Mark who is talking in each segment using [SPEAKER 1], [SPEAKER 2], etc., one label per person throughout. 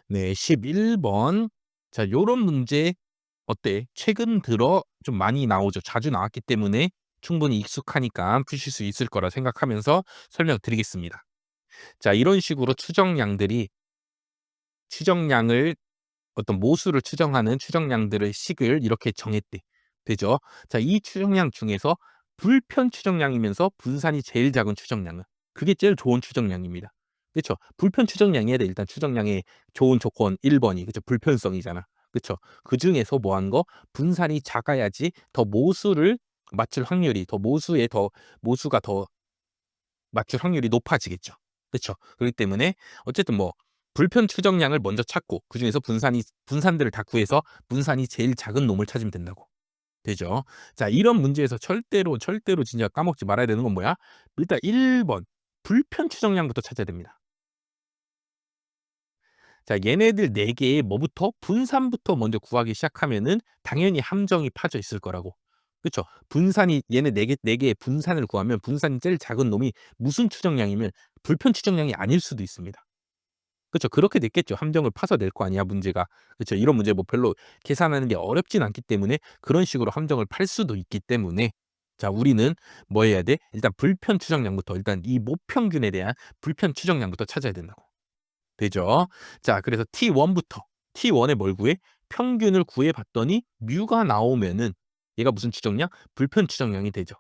[SPEAKER 1] 네, 11번. 자, 요런 문제 어때? 최근 들어 좀 많이 나오죠. 자주 나왔기 때문에 충분히 익숙하니까 푸실 수 있을 거라 생각하면서 설명드리겠습니다. 자, 이런 식으로 추정량을 어떤 모수를 추정하는 추정량들의 식을 이렇게 정했대. 되죠? 자, 이 추정량 중에서 불편 추정량이면서 분산이 제일 작은 추정량은 그게 제일 좋은 추정량입니다. 그쵸? 불편 추정량이야 돼. 일단 추정량의 좋은 조건 1번이. 그쵸? 불편성이잖아. 그쵸? 그중에서 뭐 한 거? 분산이 작아야지 더 모수를 맞출 확률이 더 모수에 더 모수가 더 맞출 확률이 높아지겠죠. 그쵸? 그렇기 때문에 어쨌든 뭐 불편 추정량을 먼저 찾고 그중에서 분산들을 다 구해서 분산이 제일 작은 놈을 찾으면 된다고. 되죠? 자, 이런 문제에서 절대로 진짜 까먹지 말아야 되는 건 뭐야? 일단 1번 불편 추정량부터 찾아야 됩니다. 자, 얘네들 4개의 뭐부터? 분산부터 먼저 구하기 시작하면은 당연히 함정이 파져 있을 거라고. 그쵸? 분산이 얘네 4개의 분산을 구하면 분산이 제일 작은 놈이 무슨 추정량이면 불편 추정량이 아닐 수도 있습니다. 그쵸? 그렇게 됐겠죠. 함정을 파서 낼 거 아니야, 문제가. 그쵸? 이런 문제 뭐 별로 계산하는 게 어렵진 않기 때문에 그런 식으로 함정을 팔 수도 있기 때문에 자, 우리는 뭐 해야 돼? 일단 불편 추정량부터 일단 이 모평균에 대한 불편 추정량부터 찾아야 된다고. 되죠. 자, 그래서 T1부터 T1에 뭘 구해? 평균을 구해 봤더니 뮤가 나오면은 얘가 무슨 추정량? 불편 추정량이 되죠.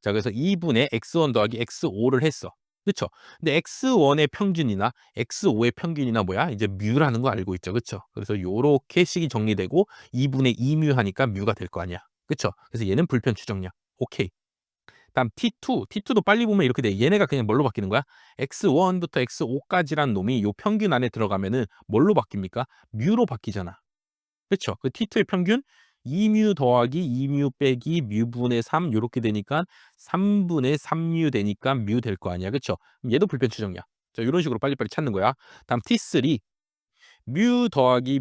[SPEAKER 1] 자, 그래서 2분의 x1 더하기 x5를 했어. 그쵸? 근데 x1의 평균이나 x5의 평균이나 뭐야? 이제 뮤라는 거 알고 있죠. 그쵸? 그래서 요렇게 식이 정리되고 2분의 2뮤 하니까 뮤가 될 거 아니야. 그쵸? 그래서 얘는 불편 추정량. 오케이. 다음 T2도 빨리 보면 이렇게 돼. 얘네가 그냥 뭘로 바뀌는 거야? X1부터 X5까지란 놈이 요 평균 안에 들어가면은 뭘로 바뀝니까? 뮤로 바뀌잖아. 그쵸? 그 T2의 평균 2뮤 더하기 2뮤 빼기 뮤분의 3 요렇게 되니까 3분의 3뮤 되니까 뮤 될 거 아니야. 그쵸? 그럼 얘도 불편 추정이야. 자, 요런 식으로 빨리빨리 찾는 거야. 다음 T3 뮤 더하기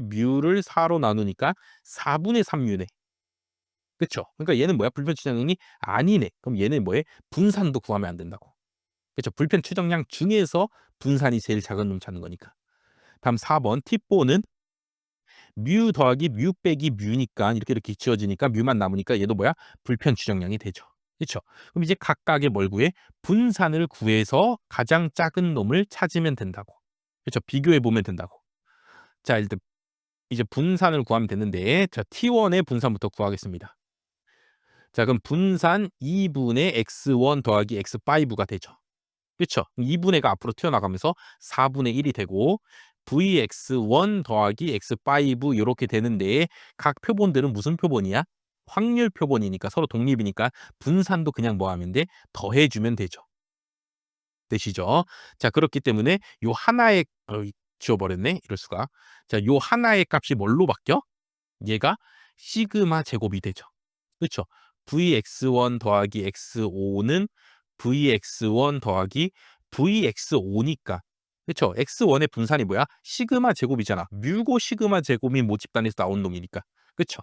[SPEAKER 1] 뮤를 4로 나누니까 4분의 3뮤네. 그쵸? 그러니까 얘는 뭐야? 불편 추정량이 아니네. 그럼 얘는 뭐해? 분산도 구하면 안 된다고. 그쵸? 불편 추정량 중에서 분산이 제일 작은 놈 찾는 거니까. 다음 4번 T4는 뮤 더하기 뮤 빼기 뮤니까 이렇게 지워지니까 뮤만 남으니까 얘도 뭐야? 불편 추정량이 되죠. 그쵸? 그럼 이제 각각의 뭘 구해? 분산을 구해서 가장 작은 놈을 찾으면 된다고. 그쵸? 비교해 보면 된다고. 자, 일단 이제 분산을 구하면 되는데 자, T1의 분산부터 구하겠습니다. 자, 그럼 분산 2분의 x1 더하기 x5가 되죠. 그쵸? 2분의 가 앞으로 튀어나가면서 4분의 1이 되고 vx1 더하기 x5 요렇게 되는데 각 표본들은 무슨 표본이야? 확률 표본이니까 서로 독립이니까 분산도 그냥 뭐 하면 돼? 더해주면 되죠. 되시죠? 자, 그렇기 때문에 요 하나의 지워버렸네. 이럴 수가. 자, 요 하나의 값이 뭘로 바뀌어? 얘가 시그마 제곱이 되죠. 그쵸? vx1 더하기 x5는 vx1 더하기 vx5니까 그쵸? x1의 분산이 뭐야? 시그마 제곱이잖아. 뮤고 시그마 제곱이 모집단에서 나온 놈이니까. 그쵸?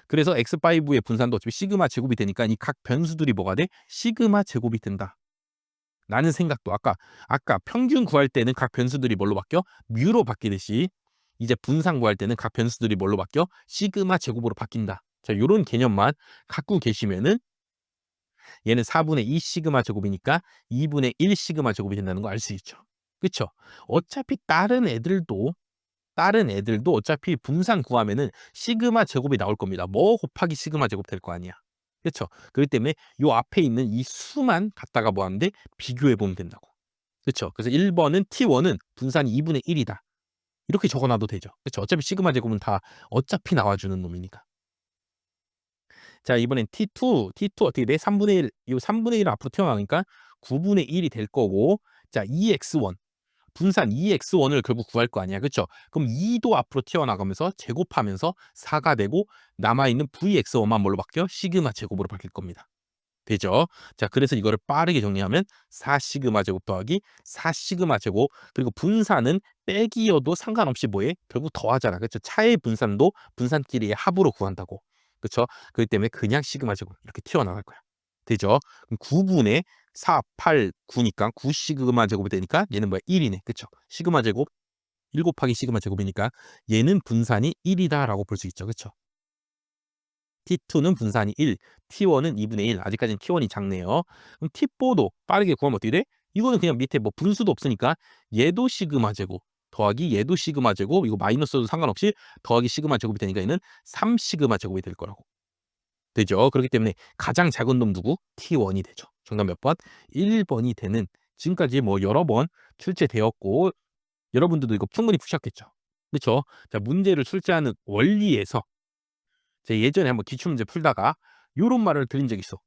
[SPEAKER 1] 그래서 x5의 분산도 어차피 시그마 제곱이 되니까 이 각 변수들이 뭐가 돼? 시그마 제곱이 된다. 라는 생각도 아까 평균 구할 때는 각 변수들이 뭘로 바뀌어? 뮤로 바뀌듯이 이제 분산 구할 때는 각 변수들이 뭘로 바뀌어? 시그마 제곱으로 바뀐다. 자, 요런 개념만 갖고 계시면은 얘는 4분의 2 시그마 제곱이니까 2분의 1 시그마 제곱이 된다는 거 알 수 있죠. 그쵸? 어차피 다른 애들도 어차피 분산 구하면은 시그마 제곱이 나올 겁니다. 뭐 곱하기 시그마 제곱 될 거 아니야. 그쵸? 그렇기 때문에 요 앞에 있는 이 수만 갖다가 뭐 하는데 비교해 보면 된다고. 그쵸? 그래서 1번은 T1은 분산이 2분의 1이다. 이렇게 적어 놔도 되죠. 그쵸? 어차피 시그마 제곱은 다 어차피 나와주는 놈이니까. 자, 이번엔 T2 어떻게 돼? 3분의 1, 이 3분의 1은 앞으로 튀어나가니까 9분의 1이 될 거고, 자, 2x1, 분산 2x1을 결국 구할 거 아니야. 그쵸? 그럼 2도 앞으로 튀어나가면서 제곱하면서 4가 되고, 남아있는 vx1만 뭘로 바뀌어? 시그마 제곱으로 바뀔 겁니다. 되죠? 자, 그래서 이거를 빠르게 정리하면 4 시그마 제곱 더하기 4 시그마 제곱 그리고 분산은 빼기여도 상관없이 뭐해? 결국 더하잖아. 그렇죠? 차의 분산도 분산끼리의 합으로 구한다고. 그렇죠? 그렇기 때문에 그냥 시그마 제곱 이렇게 튀어나갈 거야. 되죠? 그럼 9분의 4, 8, 9니까 9 시그마 제곱이 되니까 얘는 뭐야? 1이네. 그렇죠? 시그마 제곱 1 곱하기 시그마 제곱이니까 얘는 분산이 1이다라고 볼 수 있죠. 그쵸? T2는 분산이 1, T1은 2분의 1. 아직까지는 T1이 작네요. 그럼 T4도 빠르게 구하면 어떻게 돼? 이거는 그냥 밑에 뭐 분수도 없으니까 얘도 시그마 제곱 더하기 얘도 시그마 제곱, 이거 마이너스도 상관없이 더하기 시그마 제곱이 되니까 얘는 3 시그마 제곱이 될 거라고. 되죠. 그렇기 때문에 가장 작은 놈 누구? T1이 되죠. 정답 몇 번? 1번이 되는, 지금까지 뭐 여러 번 출제되었고 여러분들도 이거 충분히 푸셨겠죠. 그쵸? 자, 문제를 출제하는 원리에서 제가 예전에 한번 기출문제 풀다가 요런 말을 드린 적이 있어.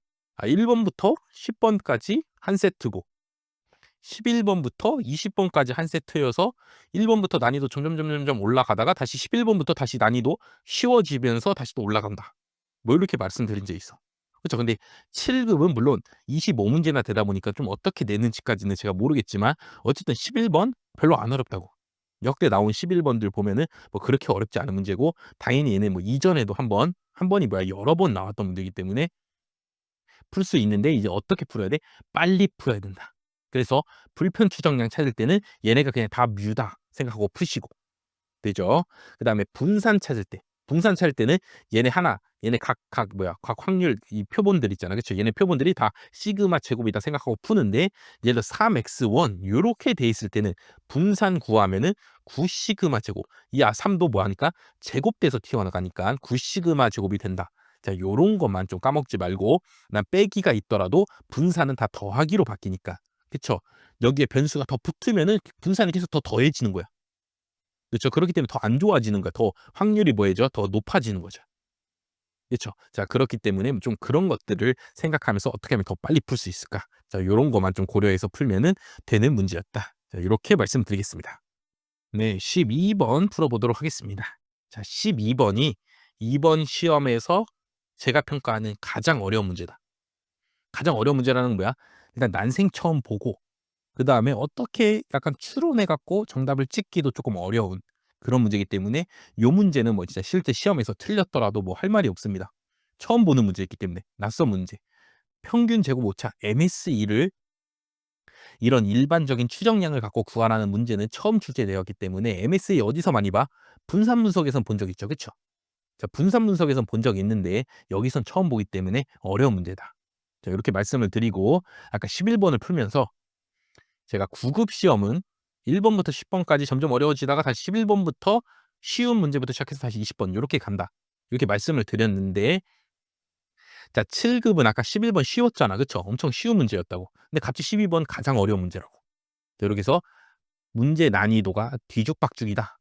[SPEAKER 1] 1 번부터 10 번까지 한 세트고 11 번부터 20 번까지 한 세트여서 1 번부터 난이도 점점점점점 올라가다가 다시 11 번부터 다시 난이도 쉬워지면서 다시 또 올라간다. 뭐 이렇게 말씀드린 적이 있어. 그쵸. 근데 7 급은 물론 25 문제나 되다 보니까 좀 어떻게 내는지까지는 제가 모르겠지만 어쨌든 11번 별로 안 어렵다고. 역대 나온 11 번들 보면은 뭐 그렇게 어렵지 않은 문제고, 당연히 얘는 뭐 이전에도 한 번이 뭐야 여러 번 나왔던 문제이기 때문에 풀 수 있는데, 이제 어떻게 풀어야 돼? 빨리 풀어야 된다. 그래서 불편 추정량 찾을 때는 얘네가 그냥 다 뮤다 생각하고 푸시고 되죠. 그다음에 분산 찾을 때는 얘네 각 확률 이 표본들 있잖아. 그쵸? 얘네 표본들이 다 시그마 제곱이다 생각하고 푸는데, 예를 들어 3x1 요렇게 돼 있을 때는 분산 구하면은 9 시그마 제곱. 3도 뭐 하니까 제곱돼서 튀어나가니까 9 시그마 제곱이 된다. 자, 요런 것만 좀 까먹지 말고, 난 빼기가 있더라도 분산은 다 더하기로 바뀌니까. 그쵸? 여기에 변수가 더 붙으면은 분산이 계속 더 더해지는 거야. 그렇죠. 그렇기 때문에 더 안 좋아지는 거야. 더 확률이 뭐해져? 더 높아지는 거죠. 그렇죠. 자, 그렇기 때문에 좀 그런 것들을 생각하면서 어떻게 하면 더 빨리 풀 수 있을까? 자, 요런 것만 좀 고려해서 풀면은 되는 문제였다. 자, 요렇게 말씀드리겠습니다. 네, 12번 풀어보도록 하겠습니다. 자, 12번이 이번 시험에서 제가 평가하는 가장 어려운 문제다. 가장 어려운 문제라는 건 뭐야? 일단 난생 처음 보고 그다음에 어떻게 약간 추론해 갖고 정답을 찍기도 조금 어려운 그런 문제이기 때문에 요 문제는 뭐 진짜 실제 시험에서 틀렸더라도 뭐 할 말이 없습니다. 처음 보는 문제이기 때문에 낯선 문제. 평균 제곱 오차 MSE를 이런 일반적인 추정량을 갖고 구하라는 문제는 처음 출제되었기 때문에, MSE 어디서 많이 봐? 분산 분석에선 본 적 있죠. 그쵸? 자, 분산 분석에선 본 적이 있는데 여기선 처음 보기 때문에 어려운 문제다. 자, 이렇게 말씀을 드리고 아까 11번을 풀면서 제가 9급 시험은 1 번부터 10 번까지 점점 어려워지다가 다시 11 번부터 쉬운 문제부터 시작해서 다시 20번 요렇게 간다. 이렇게 말씀을 드렸는데, 자, 7 급은 아까 11번 쉬웠잖아. 그쵸? 엄청 쉬운 문제였다고. 근데 갑자기 12번 가장 어려운 문제라고. 자, 이렇게 해서 문제 난이도가 뒤죽박죽이다.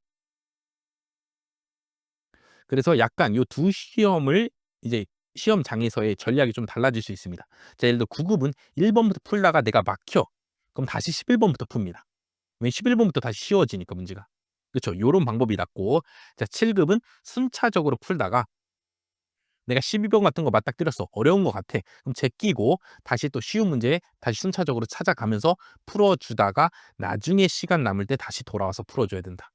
[SPEAKER 1] 그래서 약간 요 두 시험을 이제 시험장에서의 전략이 좀 달라질 수 있습니다. 자, 예를 들어 9 급은 1 번부터 풀다가 내가 막혀. 그럼 다시 11 번부터 풉니다. 왜 11 번부터 다시 쉬워지니까 문제가. 그쵸. 요런 방법이 낫고, 자, 7 급은 순차적으로 풀다가 내가 12번 같은 거 맞닥뜨렸어. 어려운 것 같아. 그럼 제끼고 다시 또 쉬운 문제 다시 순차적으로 찾아가면서 풀어 주다가 나중에 시간 남을 때 다시 돌아와서 풀어 줘야 된다.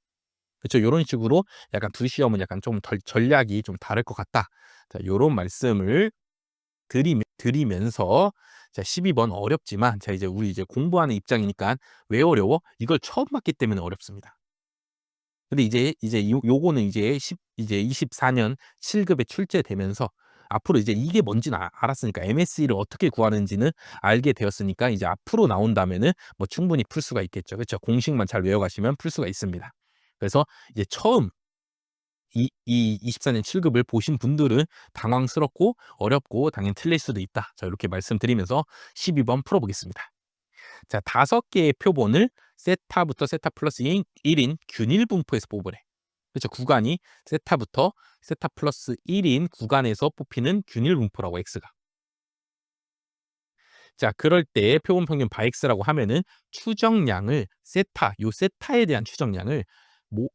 [SPEAKER 1] 그쵸. 요런 식으로 약간 두 시험은 약간 좀 덜 전략이 좀 다를 것 같다. 자, 요런 말씀을 드리면서, 자, 12번 어렵지만 자, 이제 우리 이제 공부하는 입장이니까 왜 어려워? 이걸 처음 봤기 때문에 어렵습니다. 근데 이제 요거는 이제 24년 7 급에 출제되면서 앞으로 이제 이게 뭔지는 알았으니까 MSE를 어떻게 구하는지는 알게 되었으니까 이제 앞으로 나온다면은 뭐 충분히 풀 수가 있겠죠. 그쵸? 공식만 잘 외워가시면 풀 수가 있습니다. 그래서 이제 처음 이 24년 7 급을 보신 분들은 당황스럽고 어렵고 당연히 틀릴 수도 있다. 자, 이렇게 말씀드리면서 12번 풀어보겠습니다. 자, 5개의 표본을 세타부터 세타 플러스 1인 균일 분포에서 뽑으래. 그렇죠. 구간이 세타부터 세타 플러스 1인 구간에서 뽑히는 균일 분포라고 x가. 자, 그럴 때 표본 평균 바x라고 하면은 추정량을 요 세타에 대한 추정량을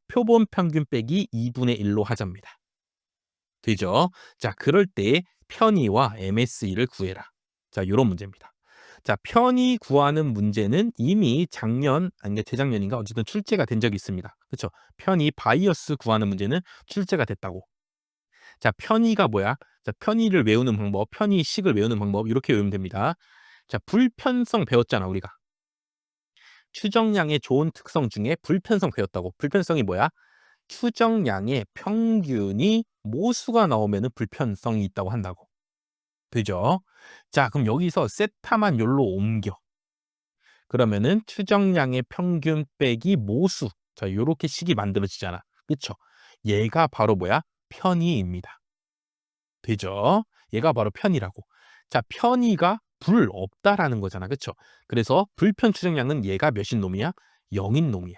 [SPEAKER 1] 표본 평균 빼기 2분의 1로 하자입니다. 되죠? 자, 그럴 때 편의와 MSE를 구해라. 자, 요런 문제입니다. 자, 편의 구하는 문제는 이미 작년 아니 재작년인가 어쨌든 출제가 된 적이 있습니다. 그쵸? 편의 바이어스 구하는 문제는 출제가 됐다고. 자, 편의가 뭐야? 자, 편의를 외우는 방법, 편의식을 외우는 방법 이렇게 외우면 됩니다. 자, 불편성 배웠잖아, 우리가. 추정량의 좋은 특성 중에 불편성 배웠다고. 불편성이 뭐야? 추정량의 평균이 모수가 나오면은 불편성이 있다고 한다고. 되죠? 자, 그럼 여기서 세타만 요로 옮겨. 그러면은 추정량의 평균 빼기 모수. 자, 요렇게 식이 만들어지잖아. 그쵸? 얘가 바로 뭐야? 편의입니다. 되죠? 얘가 바로 편의라고. 자, 편의가 불 없다라는 거잖아. 그쵸? 그래서 불편 추정량은 얘가 몇인 놈이야? 0인 놈이야.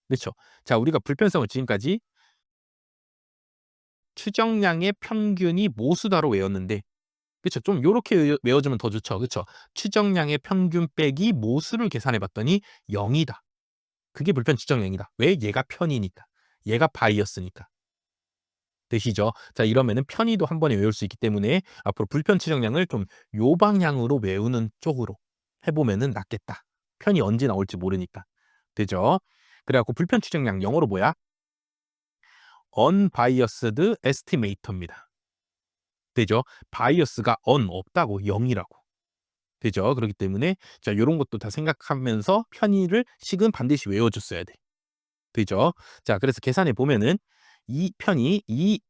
[SPEAKER 1] 그쵸? 자, 우리가 불편성을 지금까지 추정량의 평균이 모수다로 외웠는데, 그쵸? 좀 요렇게 외워주면 더 좋죠. 그쵸? 추정량의 평균 빼기 모수를 계산해 봤더니 0이다. 그게 불편 추정량이다. 왜? 얘가 편이니까. 얘가 바이어스니까. 되시죠? 자, 이러면은 편의도 한 번에 외울 수 있기 때문에 앞으로 불편 추정량을 좀 요 방향으로 외우는 쪽으로 해보면은 낫겠다. 편이 언제 나올지 모르니까. 되죠? 그래갖고 불편 추정량 영어로 뭐야? unbiased estimator입니다. 되죠? 바이어스가 없다고 0이라고. 되죠? 그렇기 때문에 자, 요런 것도 다 생각하면서 편의를 식은 반드시 외워줬어야 돼. 되죠? 자, 그래서 계산해 보면은 이 편이 이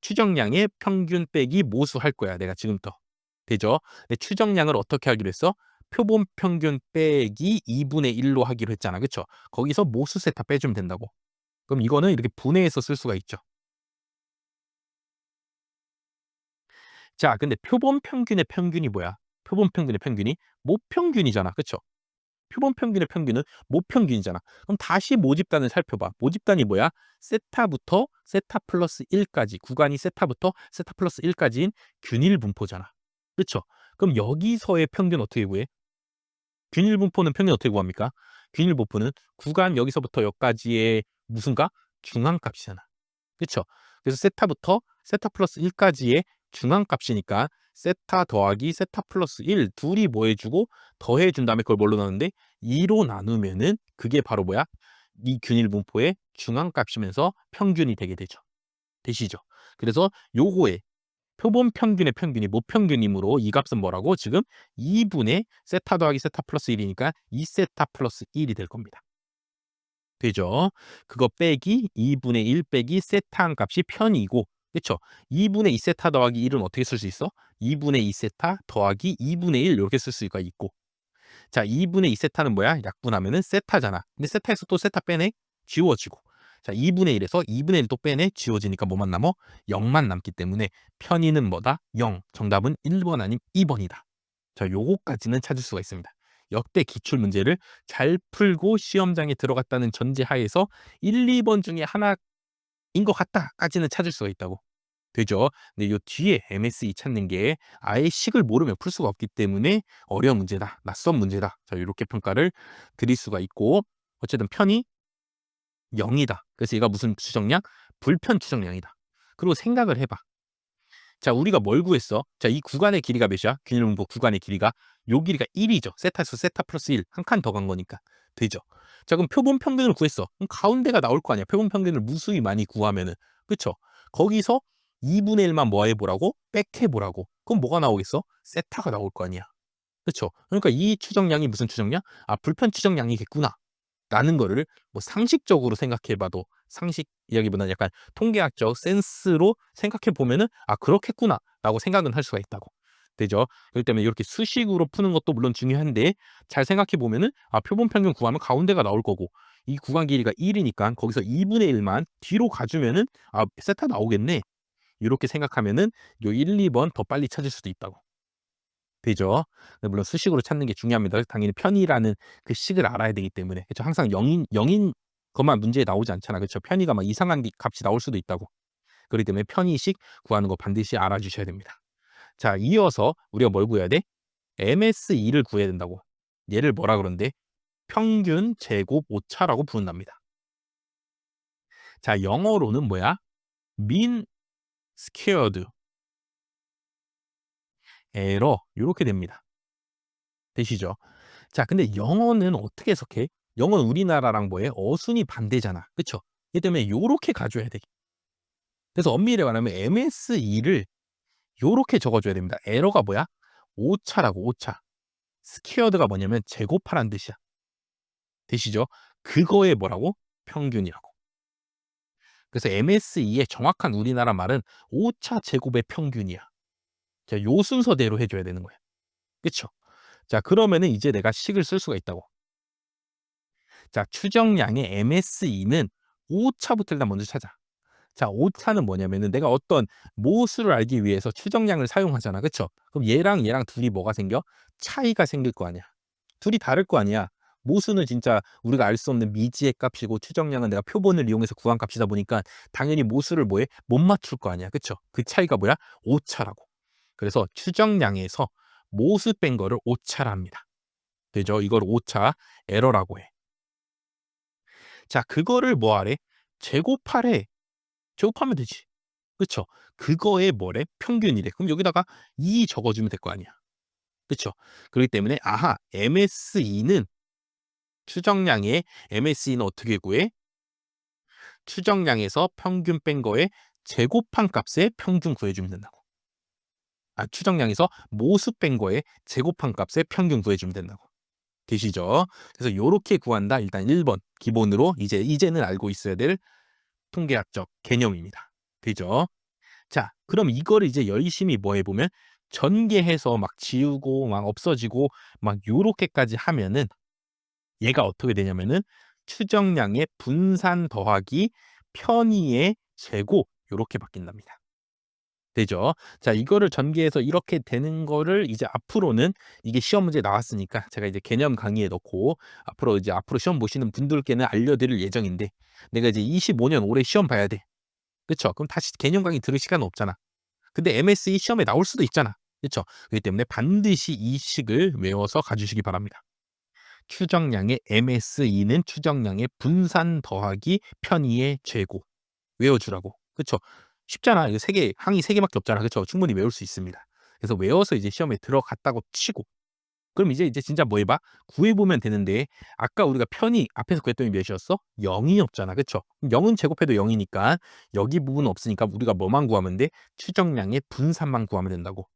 [SPEAKER 1] 추정량의 평균 빼기 모수 할 거야, 내가 지금부터. 되죠? 근데 추정량을 어떻게 하기로 했어? 표본 평균 빼기 2분의 1로 하기로 했잖아. 그쵸? 거기서 모수 세타 빼주면 된다고. 그럼 이거는 이렇게 분해해서 쓸 수가 있죠. 자, 근데 표본 평균의 평균이 뭐야? 표본 평균의 평균이 모평균이잖아. 그쵸? 표본 평균의 평균은 모평균이잖아. 그럼 다시 모집단을 살펴봐. 모집단이 뭐야? 세타부터 세타 플러스 1까지, 구간이 세타부터 세타 플러스 1까지인 균일 분포잖아. 그렇죠? 그럼 여기서의 평균 어떻게 구해? 균일 분포는 평균 어떻게 구합니까? 균일 분포는 구간 여기서부터 여기까지의 무슨가? 중앙값이잖아. 그렇죠? 그래서 세타부터 세타 플러스 1까지의 중앙값이니까 세타 더하기 세타 플러스 1 둘이 뭐 해주고 더해준 다음에 그걸 뭘로 나누는데 2로 나누면은 그게 바로 뭐야? 이 균일 분포의 중앙값이면서 평균이 되게 되죠. 되시죠? 그래서 요거에 표본 평균의 평균이 모평균이므로 이 값은 뭐라고? 지금 2분의 세타 더하기 세타 플러스 1이니까 2세타 플러스 1이 될 겁니다. 되죠? 그거 빼기 2분의 1 빼기 세타한 값이 편이고, 그쵸? 2분의 2 세타 더하기 1은 어떻게 쓸 수 있어? 2분의 2 세타 더하기 2분의 1 이렇게 쓸 수가 있고, 자, 2분의 2 세타는 뭐야? 약분하면은 세타잖아. 근데 세타에서 또 세타 빼내? 지워지고. 자, 2분의 1에서 2분의 1 또 빼내? 지워지니까 뭐만 남어? 0만 남기 때문에 편의는 뭐다? 0. 정답은 1번 아닌 2번이다. 자, 요거까지는 찾을 수가 있습니다. 역대 기출 문제를 잘 풀고 시험장에 들어갔다는 전제하에서 1, 2번 중에 하나인 것 같다까지는 찾을 수가 있다고. 되죠? 근데 요 뒤에 MSE 찾는 게 아예 식을 모르면 풀 수가 없기 때문에 어려운 문제다, 낯선 문제다. 자, 요렇게 평가를 드릴 수가 있고, 어쨌든 편이 0이다. 그래서 얘가 무슨 추정량? 불편 추정량이다. 그리고 생각을 해봐. 자, 우리가 뭘 구했어? 자, 이 구간의 길이가 몇이야? 균일분포 구간의 길이가 요 길이가 1이죠. 세타에서 세타 플러스 1. 한 칸 더 간 거니까. 되죠? 자, 그럼 표본 평균을 구했어. 그럼 가운데가 나올 거 아니야. 표본 평균을 무수히 많이 구하면은. 그쵸? 거기서 2분의 1만 뭐 해보라고? 빽해보라고. 그럼 뭐가 나오겠어? 세타가 나올 거 아니야. 그쵸? 그러니까 이 추정량이 무슨 추정량? 아, 불편 추정량이겠구나. 라는 거를 뭐 상식적으로 생각해 봐도, 상식 이야기보다는 약간 통계학적 센스로 생각해 보면은 '아, 그렇겠구나.'라고 생각은 할 수가 있다고. 되죠? 그렇기 때문에 이렇게 수식으로 푸는 것도 물론 중요한데, 잘 생각해 보면은 아, 표본 평균 구하면 가운데가 나올 거고, 이 구간 길이가 1이니까 거기서 2분의 1만 뒤로 가 주면은 '아, 세타 나오겠네.' 요렇게 생각하면은 요 1, 2번 더 빨리 찾을 수도 있다고. 되죠. 네, 물론 수식으로 찾는 게 중요합니다. 당연히 편의라는 그 식을 알아야 되기 때문에. 그쵸. 항상 0인 것만 문제에 나오지 않잖아. 그쵸. 편의가 막 이상한 값이 나올 수도 있다고. 그렇기 때문에 편의식 구하는 거 반드시 알아주셔야 됩니다. 자, 이어서 우리가 뭘 구해야 돼? MSE를 구해야 된다고. 얘를 뭐라 그러는데? 평균 제곱 오차라고 부른답니다. 자, 영어로는 뭐야? mean squared error 요렇게 됩니다. 되시죠? 자, 근데 영어는 어떻게 해석해? 영어는 우리나라랑 뭐해? 어순이 반대잖아. 그쵸? 그렇기 때문에 요렇게 가져야 돼. 그래서 엄밀히 말하면 MSE를 요렇게 적어줘야 됩니다. 에러가 뭐야? 오차라고, 오차. 스퀘어드가 뭐냐면 제곱하라는 뜻이야. 되시죠? 그거의 뭐라고? 평균이라고. 그래서 MSE의 정확한 우리나라 말은 오차 제곱의 평균이야. 자, 요 순서대로 해 줘야 되는 거야. 그쵸? 자, 그러면은 이제 내가 식을 쓸 수가 있다고. 자, 추정량의 MSE는 오차부터 일단 먼저 찾아. 자, 오차는 뭐냐면은 내가 어떤 모수를 알기 위해서 추정량을 사용하잖아. 그쵸? 그럼 얘랑 둘이 뭐가 생겨? 차이가 생길 거 아니야. 둘이 다를 거 아니야. 모수는 진짜 우리가 알 수 없는 미지의 값이고 추정량은 내가 표본을 이용해서 구한 값이다 보니까 당연히 모수를 뭐해? 못 맞출 거 아니야. 그쵸? 그 차이가 뭐야? 오차라고. 그래서 추정량에서 모수 뺀 거를 오차라 합니다. 되죠? 이걸 오차 에러라고 해. 자, 그거를 뭐 하래? 제곱하래. 제곱하면 되지. 그쵸? 그거의 뭐래? 평균이래. 그럼 여기다가 2 적어주면 될 거 아니야. 그쵸? 그렇기 때문에 아하, MSE는 추정량의 MSE는 어떻게 구해? 추정량에서 평균 뺀 거에 제곱한 값의 평균 구해주면 된다고. 아, 추정량에서 모수 뺀 거에 제곱한 값의 평균 구해주면 된다고. 되시죠? 그래서 요렇게 구한다. 일단 1번 기본으로 이제는 알고 있어야 될 통계학적 개념입니다. 되죠? 자, 그럼 이거를 이제 열심히 뭐 해보면 전개해서 막 지우고 막 없어지고 막 요렇게까지 하면은 얘가 어떻게 되냐면은 추정량의 분산 더하기 편의의 제곱 요렇게 바뀐답니다. 되죠? 자, 이거를 전개해서 이렇게 되는 거를 이제 앞으로는 이게 시험 문제에 나왔으니까 제가 이제 개념 강의에 넣고 앞으로 시험 보시는 분들께는 알려드릴 예정인데 내가 이제 25년 올해 시험 봐야 돼. 그쵸? 그럼 다시 개념 강의 들을 시간은 없잖아. 근데 MSE 시험에 나올 수도 있잖아. 그쵸? 그렇기 때문에 반드시 이 식을 외워서 가주시기 바랍니다. 추정량의 MSE는 추정량의 분산 더하기 편의의 제곱. 외워주라고. 그쵸? 쉽잖아. 이거 항이 세 개밖에 없잖아. 그쵸? 충분히 외울 수 있습니다. 그래서 외워서 이제 시험에 들어갔다고 치고 그럼 이제 진짜 뭐 해봐? 구해보면 되는데 아까 우리가 편의 앞에서 구했더니 몇이었어? 0이 없잖아. 그쵸? 0은 제곱해도 0이니까 여기 부분 없으니까 우리가 뭐만 구하면 돼? 추정량의 분산만 구하면 된다고.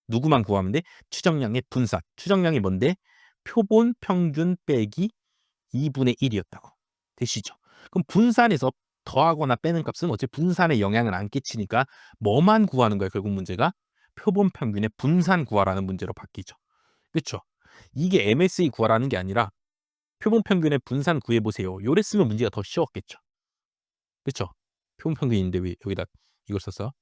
[SPEAKER 1] 누구만 구하면 돼? 추정량의 분산. 추정량이 뭔데? 표본 평균 빼기 2분의 1이었다고. 되시죠? 그럼 분산에서 더하거나 빼는 값은 어차피 분산에 영향을 안 끼치니까 뭐만 구하는 거야, 결국 문제가? 표본 평균의 분산 구하라는 문제로 바뀌죠. 그쵸? 이게 MSE 구하라는 게 아니라 표본 평균의 분산 구해 보세요. 요랬으면 문제가 더 쉬웠겠죠. 그쵸? 표본 평균인데 왜 여기다 이걸 썼어?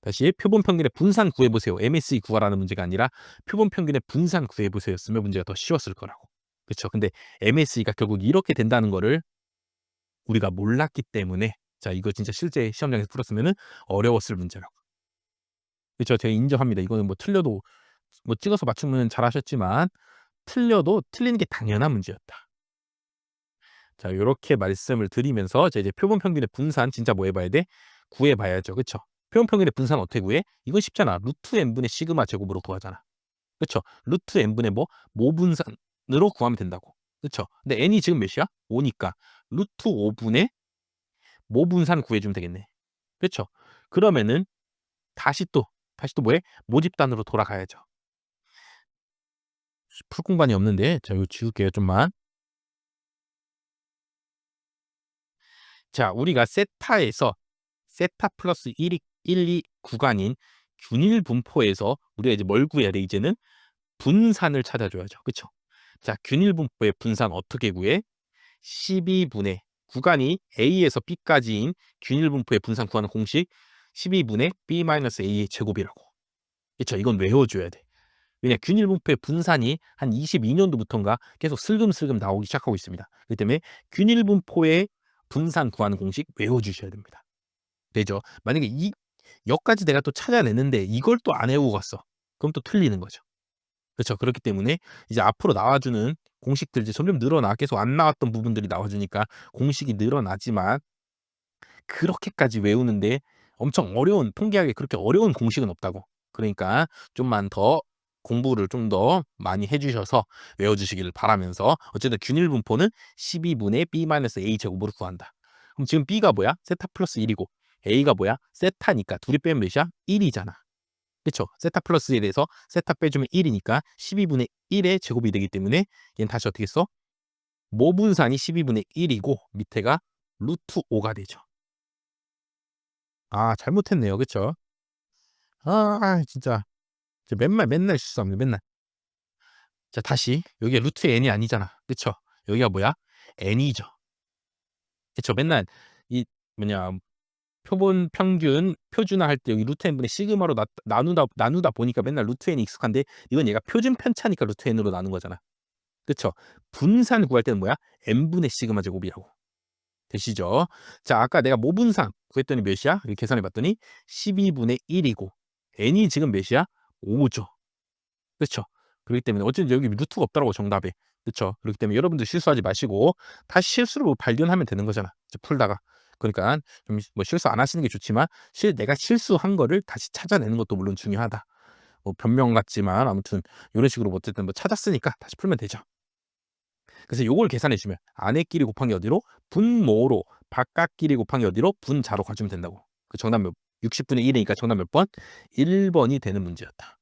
[SPEAKER 1] 다시 표본 평균의 분산 구해 보세요. MSE 구하라는 문제가 아니라 표본 평균의 분산 구해 보세요였으면 문제가 더 쉬웠을 거라고. 그쵸? 근데 MSE가 결국 이렇게 된다는 거를 우리가 몰랐기 때문에 자, 이거 진짜 실제 시험장에서 풀었으면은 어려웠을 문제라고. 그쵸? 제가 인정합니다. 이거는 뭐 틀려도 뭐 찍어서 맞추면 잘하셨지만 틀려도 틀리는 게 당연한 문제였다. 자, 요렇게 말씀을 드리면서 자, 이제 표본 평균의 분산 진짜 뭐 해봐야 돼? 구해 봐야죠. 그쵸? 표본 평균의 분산 어떻게 구해? 이건 쉽잖아. 루트 n분의 시그마 제곱으로 구하잖아. 그쵸? 루트 n분의 뭐? 모분산으로 구하면 된다고. 그쵸? 근데 n이 지금 몇이야? 5니까 루트 5분의 모분산 구해주면 되겠네. 그쵸? 그러면은 다시 또 뭐해? 모집단으로 돌아가야죠. 풀 공간이 없는데 자, 이거 지울게요 좀만. 자, 우리가 세타 플러스 1이 1, 2 구간인 균일 분포에서 우리가 이제 뭘 구해야 돼? 이제는 분산을 찾아줘야죠. 그쵸? 자, 균일 분포의 분산 어떻게 구해? 12분의 구간이 A에서 B까지인 균일 분포의 분산 구하는 공식 12분의 B-A의 제곱이라고. 그쵸? 이건 외워줘야 돼. 왜냐 균일 분포의 분산이 한 22년도부터인가 계속 슬금슬금 나오기 시작하고 있습니다. 그렇기 때문에 균일 분포의 분산 구하는 공식 외워주셔야 됩니다. 되죠? 만약에 여기까지 내가 또 찾아내는데 이걸 또 안 외우고 갔어. 그럼 또 틀리는 거죠. 그렇죠. 그렇기 때문에 이제 앞으로 나와주는 공식들 이제 점점 늘어나 계속 안 나왔던 부분들이 나와주니까 공식이 늘어나지만 그렇게까지 외우는데 엄청 어려운 통계학에 그렇게 어려운 공식은 없다고. 그러니까 좀만 더 공부를 좀 더 많이 해주셔서 외워주시기를 바라면서 어쨌든 균일 분포는 12분의 B-A 제곱으로 구한다. 그럼 지금 B가 뭐야? 세타 플러스 1이고 A가 뭐야? 세타니까 둘이 빼면 몇이야? 1이잖아. 그쵸? 세타 플러스 1에서 세타 빼주면 1이니까 12분의 1의 제곱이 되기 때문에 얘는 다시 어떻게 써? 모분산이 12분의 1이고 밑에가 루트 5가 되죠. 아 잘못했네요. 그쵸? 진짜 맨날 실수합니다 맨날. 자 다시 여기가 루트 n이 아니잖아. 그쵸? 여기가 뭐야? n이죠. 그쵸. 맨날 이 뭐냐 표본 평균 표준화할 때 여기 루트 n분의 시그마로 나누다 보니까 맨날 루트 n이 익숙한데 이건 얘가 표준 편차니까 루트 n으로 나눈 거잖아. 그쵸? 분산 구할 때는 뭐야? n분의 시그마 제곱이라고. 되시죠? 자 아까 내가 모분산 구했더니 몇이야? 이렇게 계산해 봤더니 12분의 1이고 n이 지금 몇이야? 5죠. 그쵸? 그렇기 때문에 어쩐지 여기 루트가 없더라고 정답에. 그쵸? 그렇기 때문에 여러분들 실수하지 마시고 다시 실수를 뭐 발견하면 되는 거잖아 이제 풀다가. 그러니까 좀 뭐 실수 안 하시는 게 좋지만 내가 실수한 거를 다시 찾아내는 것도 물론 중요하다. 뭐 변명 같지만 아무튼 요런 식으로 뭐 어쨌든 뭐 찾았으니까 다시 풀면 되죠. 그래서 요걸 계산해 주면 안에끼리 곱한 게 어디로? 분모로 바깥끼리 곱한 게 어디로? 분자로 가주면 된다고. 그 정답 60분의 1이니까 정답 몇 번? 1번이 되는 문제였다.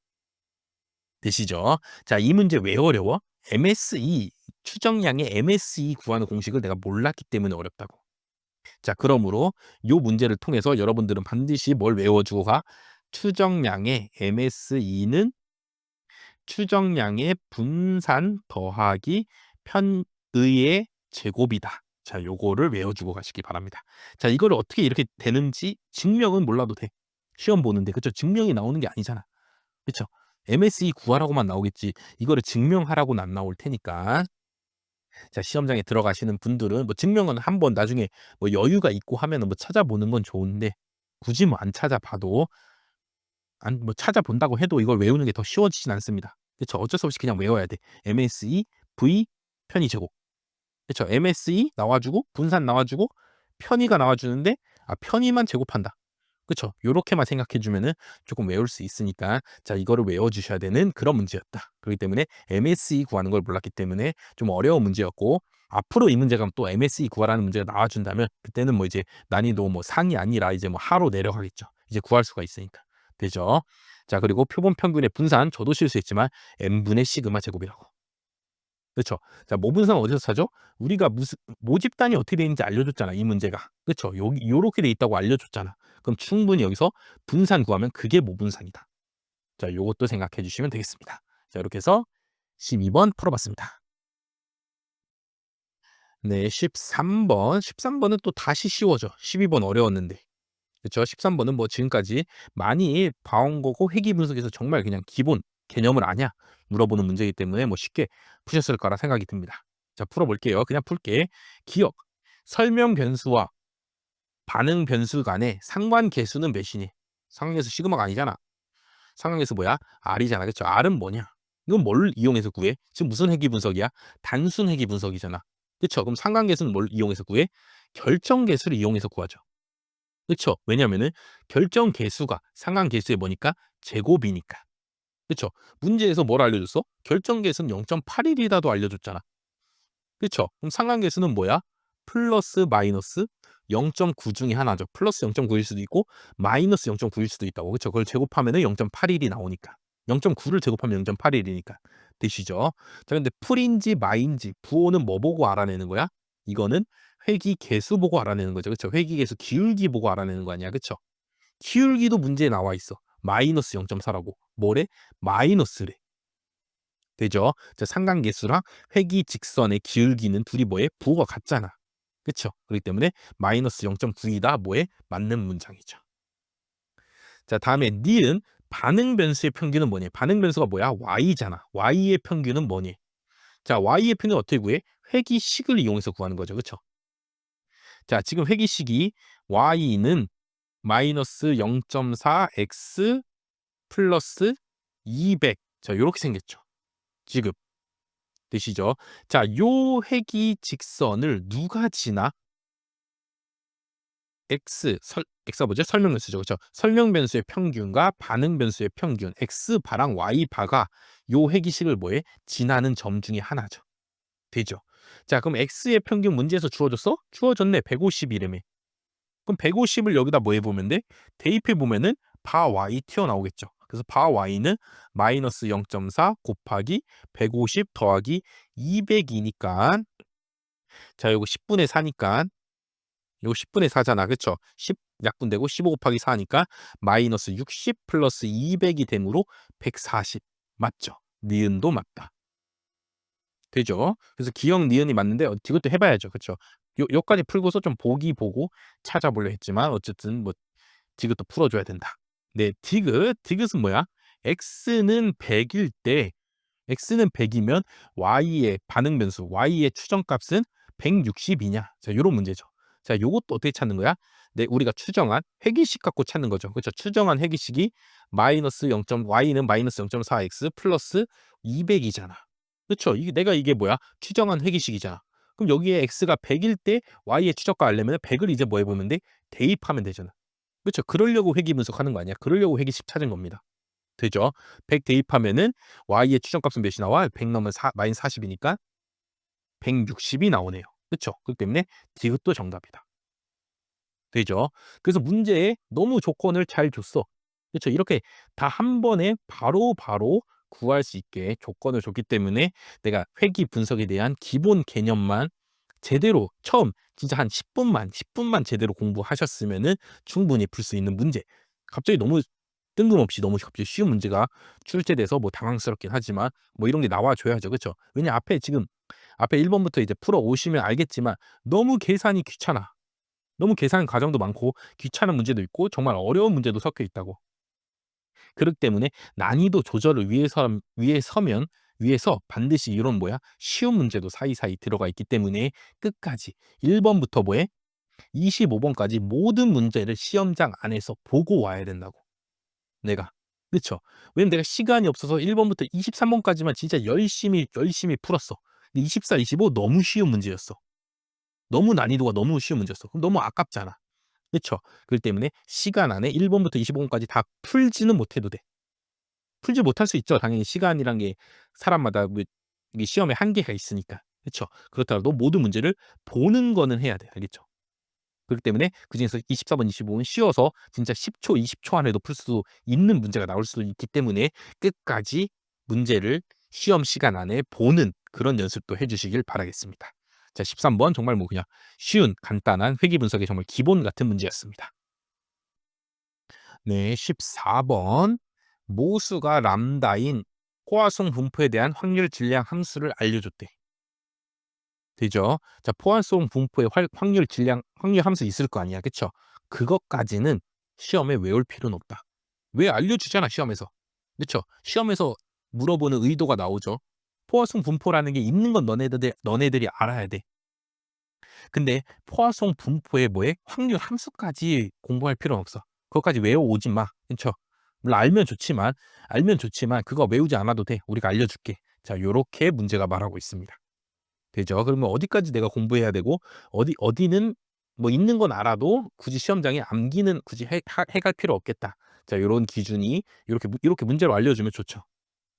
[SPEAKER 1] 되시죠? 자, 이 문제 왜 어려워? MSE 추정량의 MSE 구하는 공식을 내가 몰랐기 때문에 어렵다고. 자, 그러므로 요 문제를 통해서 여러분들은 반드시 뭘 외워주고 가? 추정량의 MSE는 추정량의 분산 더하기 편의의 제곱이다. 자, 요거를 외워주고 가시기 바랍니다. 자, 이거를 어떻게 이렇게 되는지 증명은 몰라도 돼. 시험 보는데 그쵸? 증명이 나오는 게 아니잖아. 그쵸? MSE 구하라고만 나오겠지 이거를 증명하라고는 안 나올 테니까. 자, 시험장에 들어가시는 분들은 뭐 증명은 한번 나중에 뭐 여유가 있고 하면은 뭐 찾아보는 건 좋은데 굳이 뭐 안 찾아봐도 안 뭐 찾아본다고 해도 이걸 외우는 게 더 쉬워지진 않습니다. 그쵸? 어쩔 수 없이 그냥 외워야 돼. MSE V 편의 제곱. 그쵸? MSE 나와 주고 분산 나와 주고 편의가 나와 주는데 편의만 제곱한다. 그쵸? 요렇게만 생각해 주면은 조금 외울 수 있으니까 자 이거를 외워 주셔야 되는 그런 문제였다. 그렇기 때문에 MSE 구하는 걸 몰랐기 때문에 좀 어려운 문제였고 앞으로 이 문제가 또 MSE 구하라는 문제가 나와 준다면 그때는 뭐 이제 난이도 뭐 상이 아니라 이제 뭐 하로 내려가겠죠. 이제 구할 수가 있으니까. 되죠? 자 그리고 표본 평균의 분산 저도 실수했지만 n분의 시그마 제곱이라고. 그쵸? 자 모분산 어디서 찾죠? 우리가 무슨 모집단이 어떻게 되어 있는지 알려줬잖아 이 문제가. 그쵸? 여기 요렇게 돼 있다고 알려줬잖아. 그럼 충분히 여기서 분산 구하면 그게 모분산이다. 자 요것도 생각해 주시면 되겠습니다. 자 이렇게 해서 12번 풀어봤습니다. 네 13번 13번은 또 다시 쉬워져. 12번 어려웠는데. 그쵸? 13번은 뭐 지금까지 많이 봐온 거고 회귀 분석에서 정말 그냥 기본 개념을 아냐? 물어보는 문제이기 때문에 뭐 쉽게 푸셨을 거라 생각이 듭니다. 자 풀어볼게요. 그냥 풀게. 기억, 설명 변수와 반응 변수 간의 상관계수는 몇이니? 상관계수 시그마가 아니잖아. 상관계수 뭐야? R이잖아. 그쵸? R은 뭐냐? 이건 뭘 이용해서 구해? 지금 무슨 회귀 분석이야? 단순 회귀 분석이잖아. 그쵸? 그럼 상관계수는 뭘 이용해서 구해? 결정계수를 이용해서 구하죠. 그쵸? 왜냐면은 결정 계수가 상관 계수의 뭐니까? 제곱이니까. 그쵸? 문제에서 뭘 알려줬어? 결정 계수는 0.81이다도 알려줬잖아. 그쵸? 그럼 상관 계수는 뭐야? 플러스 마이너스 0.9 중에 하나죠. 플러스 0.9일 수도 있고 마이너스 0.9일 수도 있다고. 그쵸? 그걸 제곱하면은 0.81이 나오니까. 0.9를 제곱하면 0.81이니까. 되시죠? 자, 근데 풀인지 마인지 부호는 뭐 보고 알아내는 거야? 이거는 회귀 계수 보고 알아내는 거죠. 그쵸? 회귀 계수 기울기 보고 알아내는 거 아니야. 그쵸? 기울기도 문제에 나와 있어. 마이너스 0.4라고. 뭐래? 마이너스래. 되죠? 자, 상관계수랑 회귀 직선의 기울기는 둘이 뭐에? 부호가 같잖아. 그쵸? 그렇기 때문에 마이너스 0.9이다. 뭐에? 맞는 문장이죠. 자, 다음에 니은 반응 변수의 평균은 뭐니? 반응 변수가 뭐야? y잖아. y의 평균은 뭐니? 자, y의 평균 어떻게 구해? 회귀식을 이용해서 구하는 거죠. 그쵸? 자, 지금 회귀식이 y는 마이너스 0.4 x 플러스 200. 자, 요렇게 생겼죠. 지금 되시죠? 자, 요 회귀 직선을 누가 지나? x가 뭐죠? 설명 변수죠. 그렇죠? 설명 변수의 평균과 반응 변수의 평균 x바랑 y바가 요 회귀식을 뭐해? 지나는 점 중에 하나죠. 되죠? 자, 그럼 x의 평균 문제에서 주어졌어? 주어졌네. 150이라며. 그럼 150을 여기다 뭐 해보면 돼? 대입해 보면은 바 y 튀어나오겠죠. 그래서 바 y는 마이너스 0.4 곱하기 150 더하기 200이니까 자, 요거 10분의 4니까 요거 10분의 4잖아. 그쵸? 10 약분되고 15 곱하기 4니까 마이너스 60 플러스 200이 되므로 140. 맞죠? 니은도 맞다. 되죠? 그래서 기역 니은이 맞는데 이것도 해 봐야죠. 그쵸? 요까지 풀고서 좀 보기 보고 찾아보려 했지만 어쨌든 뭐 디귿도 풀어 줘야 된다. 네, 디귿은 뭐야? x는 100일 때 x는 100이면 y의 반응 변수, y의 추정값은 160이냐? 자, 요런 문제죠. 자, 요것도 어떻게 찾는 거야? 네, 우리가 추정한 회기식 갖고 찾는 거죠. 그렇죠? 추정한 회기식이 마이너스 0. y는 마이너스 0.4x 플러스 200이잖아. 그렇죠? 이게 뭐야? 추정한 회기식이잖아. 그럼 여기에 x가 100일 때 y의 추적과 알려면 100을 이제 뭐 해보면 돼? 대입하면 되잖아. 그렇죠? 그러려고 회기 분석하는 거 아니야? 그러려고 회기식 찾은 겁니다. 되죠? 100 대입하면은 y의 추정값은 몇이 나와? 100 넣으면 마이너스 40이니까 160이 나오네요. 그렇죠? 그렇기 때문에 디귿도 정답이다. 되죠? 그래서 문제에 너무 조건을 잘 줬어. 그렇죠? 이렇게 다 한 번에 바로 구할 수 있게 조건을 줬기 때문에 내가 회귀 분석에 대한 기본 개념만 제대로 처음 진짜 한 10분만 제대로 공부하셨으면은 충분히 풀 수 있는 문제. 갑자기 너무 뜬금없이 너무 갑자기 쉬운 문제가 출제돼서 뭐 당황스럽긴 하지만 뭐 이런 게 나와 줘야죠. 그렇죠? 왜냐 앞에 1 번부터 이제 풀어 오시면 알겠지만 너무 계산이 귀찮아. 너무 계산 과정도 많고 귀찮은 문제도 있고 정말 어려운 문제도 섞여 있다고. 그렇기 때문에 난이도 조절을 위해서 반드시 이런 뭐야? 쉬운 문제도 사이사이 들어가 있기 때문에 끝까지 1 번부터 뭐해? 25 번까지 모든 문제를 시험장 안에서 보고 와야 된다고. 내가. 그쵸? 왜냐면 내가 시간이 없어서 1 번부터 23 번까지만 진짜 열심히 풀었어. 근데 24, 25 너무 쉬운 문제였어. 너무 난이도가 너무 쉬운 문제였어. 그럼 너무 아깝잖아. 그쵸? 그렇기 때문에 시간 안에 1 번부터 25 번까지 다 풀지는 못해도 돼. 풀지 못할 수 있죠. 당연히 시간이란 게 사람마다 뭐 이게 시험에 한계가 있으니까. 그쵸? 그렇더라도 모든 문제를 보는 거는 해야 돼. 알겠죠? 그렇기 때문에 그중에서 24 번, 25 번 쉬워서 진짜 10 초, 20초 안에도 풀 수 있는 문제가 나올 수도 있기 때문에 끝까지 문제를 시험 시간 안에 보는 그런 연습도 해 주시길 바라겠습니다. 자, 13번 정말 뭐 그냥 쉬운 간단한 회귀 분석의 정말 기본 같은 문제였습니다. 네, 14 번. 모수가 람다인 포화송 분포에 대한 확률 질량 함수를 알려줬대. 되죠? 자, 포화송 분포의 확률 함수 있을 거 아니야. 그쵸? 그것까지는 시험에 외울 필요는 없다. 왜 알려주잖아, 시험에서. 그쵸? 시험에서 물어보는 의도가 나오죠. 포화송 분포라는 게 있는 건 너네들이 알아야 돼. 근데 포화송 분포의 뭐에 확률 함수까지 공부할 필요는 없어. 그것까지 외워오지 마. 그쵸? 물론 알면 좋지만 그거 외우지 않아도 돼. 우리가 알려줄게. 자, 요렇게 문제가 말하고 있습니다. 되죠? 그러면 어디까지 내가 공부해야 되고 어디는 뭐 있는 건 알아도 굳이 시험장에 암기는 굳이 해갈 필요 없겠다. 자, 요런 기준이 요렇게 문제로 알려주면 좋죠.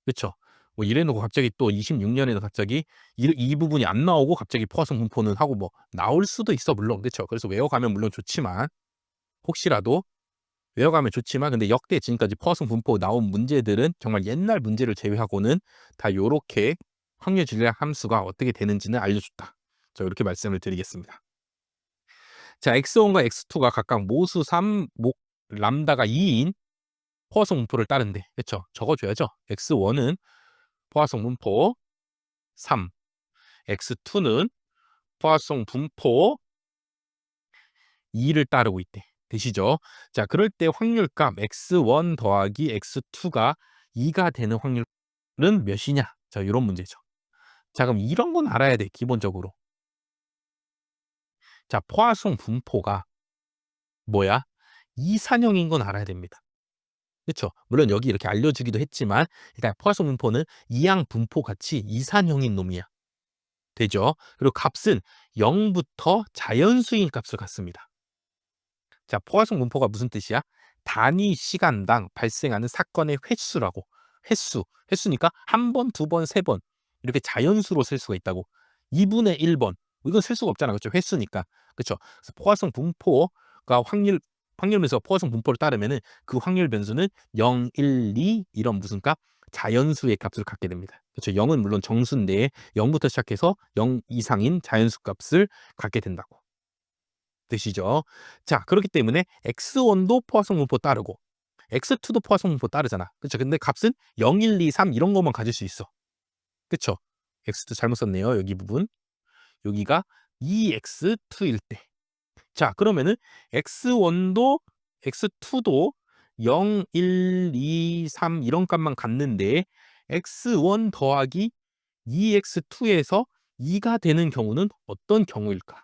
[SPEAKER 1] 그쵸? 뭐 이래 놓고 갑자기 또 26 년에도 갑자기 이 부분이 안 나오고 갑자기 포화성 분포는 하고 뭐 나올 수도 있어 물론. 그쵸? 그래서 외워가면 물론 좋지만 혹시라도 외워가면 좋지만 근데 역대 지금까지 포화성 분포 나온 문제들은 정말 옛날 문제를 제외하고는 다 요렇게 확률 질량 함수가 어떻게 되는지는 알려줬다. 자, 이렇게 말씀을 드리겠습니다. 자, x1과 x2가 각각 모수 3, 람다가 2인 포화성 분포를 따른대. 그쵸? 적어줘야죠. x1은 포화성 분포 3, x2는 포화성 분포 2를 따르고 있대. 되시죠? 자, 그럴 때 확률값 x1 더하기 x2가 2가 되는 확률은 몇이냐? 자, 이런 문제죠. 자, 그럼 이런 건 알아야 돼, 기본적으로. 자, 포화성 분포가 뭐야? 이산형인 건 알아야 됩니다. 그쵸? 물론 여기 이렇게 알려주기도 했지만 일단 포화성 분포는 이항 분포 같이 이산형인 놈이야. 되죠? 그리고 값은 0부터 자연수인 값을 갖습니다. 자, 포화성 분포가 무슨 뜻이야? 단위 시간당 발생하는 사건의 횟수라고. 횟수니까 한 번, 두 번, 세 번 이렇게 자연수로 쓸 수가 있다고. 2분의 1번 이건 쓸 수가 없잖아. 그렇죠? 횟수니까. 그렇죠? 그래서 포화성 분포가 확률 변수가 포화성 분포를 따르면은 그 확률 변수는 0, 1, 2 이런 무슨 값? 자연수의 값을 갖게 됩니다. 그렇죠. 0은 물론 정수인데 0부터 시작해서 0 이상인 자연수 값을 갖게 된다고. 되시죠? 자, 그렇기 때문에 x1도 포화성 분포 따르고 x2도 포화성 분포 따르잖아. 그렇죠? 근데 값은 0, 1, 2, 3 이런 것만 가질 수 있어. 그렇죠? x2 잘못 썼네요. 여기 부분. 여기가 2x2일 때. 자, 그러면은 x1도 x2도 0, 1, 2, 3 이런 값만 갖는데 x1 더하기 2x2에서 2가 되는 경우는 어떤 경우일까?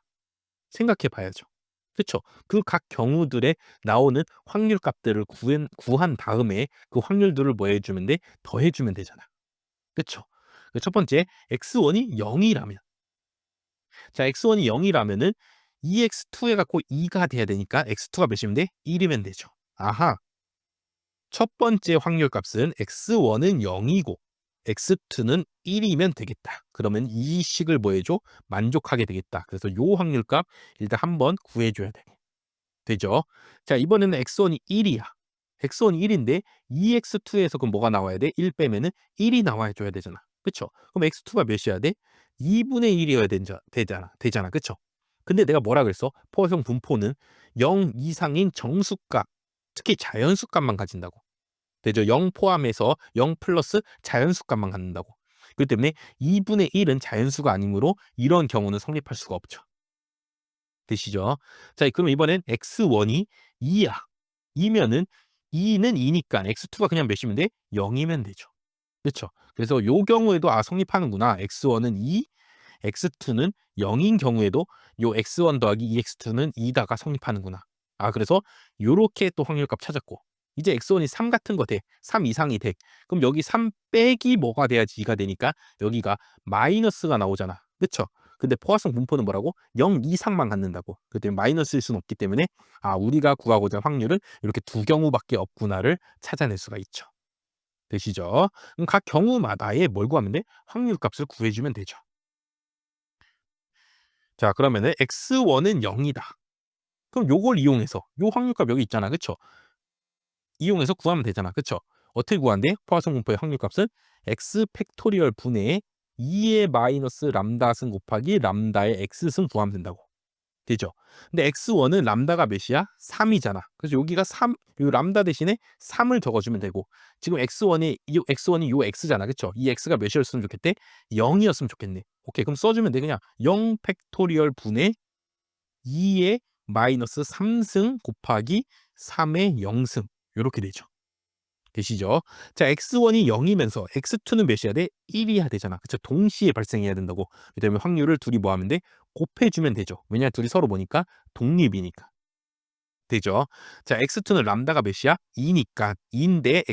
[SPEAKER 1] 생각해 봐야죠. 그쵸? 그 각 경우들에 나오는 확률 값들을 구한 다음에 그 확률들을 뭐 해주면 돼? 더해주면 되잖아. 그쵸? 첫 번째, x1이 0이라면. 자, x1이 0이라면은 2x2 해갖고 2가 돼야 되니까 x2가 몇이면 돼? 1이면 되죠. 아하. 첫 번째 확률 값은 x1은 0이고 x2는 1이면 되겠다. 그러면 이 식을 뭐 해줘? 만족하게 되겠다. 그래서 요 확률 값 일단 한번 구해줘야 돼. 되죠? 자, 이번에는 x1이 1이야. x1이 1인데 2x2에서 그럼 뭐가 나와야 돼? 1 빼면은 1이 나와야 줘야 되잖아. 그쵸? 그럼 x2가 몇이어야 돼? 2분의 1이어야 되잖아. 그쵸? 근데 내가 뭐라 그랬어? 포화성 분포는 0 이상인 정수값, 특히 자연수값만 가진다고. 되죠? 0 포함해서 0 플러스 자연수값만 갖는다고. 그렇기 때문에 2분의 1은 자연수가 아니므로 이런 경우는 성립할 수가 없죠. 되시죠? 자, 그럼 이번엔 x1이 2야. 2면은 2는 2니까 x2가 그냥 몇이면 돼? 0이면 되죠. 그렇죠? 그래서 요 경우에도 성립하는구나. x1은 2, x2는 0인 경우에도 요 x1 더하기 2x2는 2다가 성립하는구나. 그래서 요렇게 또 확률값 찾았고 이제 x1이 3 같은 거 돼. 3 이상이 돼. 그럼 여기 3 빼기 뭐가 돼야지 2가 되니까 여기가 마이너스가 나오잖아. 그쵸? 근데 포화성 분포는 뭐라고? 0 이상만 갖는다고. 그렇기 때문에 마이너스일 수는 없기 때문에 우리가 구하고자 할 확률은 이렇게 두 경우밖에 없구나를 찾아낼 수가 있죠. 되시죠? 그럼 각 경우마다의 뭘 구하면 돼? 확률 값을 구해주면 되죠. 자, 그러면은 x1은 0이다. 그럼 요걸 이용해서 요 확률값 여기 있잖아. 그쵸? 이용해서 구하면 되잖아. 그쵸? 어떻게 구한대? 포화성 분포의 확률값은 x 팩토리얼 분의 2의 마이너스 람다승 곱하기 람다의 x승 구하면 된다고. 되죠? 근데 x1은 람다가 몇이야? 3이잖아. 그래서 여기가 3, 요 람다 대신에 3을 적어주면 되고 지금 x1이 요 x잖아. 그쵸? 이 x가 몇이었으면 좋겠대? 0이었으면 좋겠네. 오케이, 그럼 써주면 돼. 그냥 0 팩토리얼 분의 2의 마이너스 3승 곱하기 3의 0승 요렇게 되죠. 되시죠? 자, x1이 0이면서 x2는 몇이야 돼? 1이야 되잖아. 그쵸? 동시에 발생해야 된다고. 그다음에 확률을 둘이 뭐 하면 돼? 곱해주면 되죠. 왜냐 둘이 서로 보니까 독립이니까. 되죠? 자, x2는 람다가 몇이야? 2니까 2인데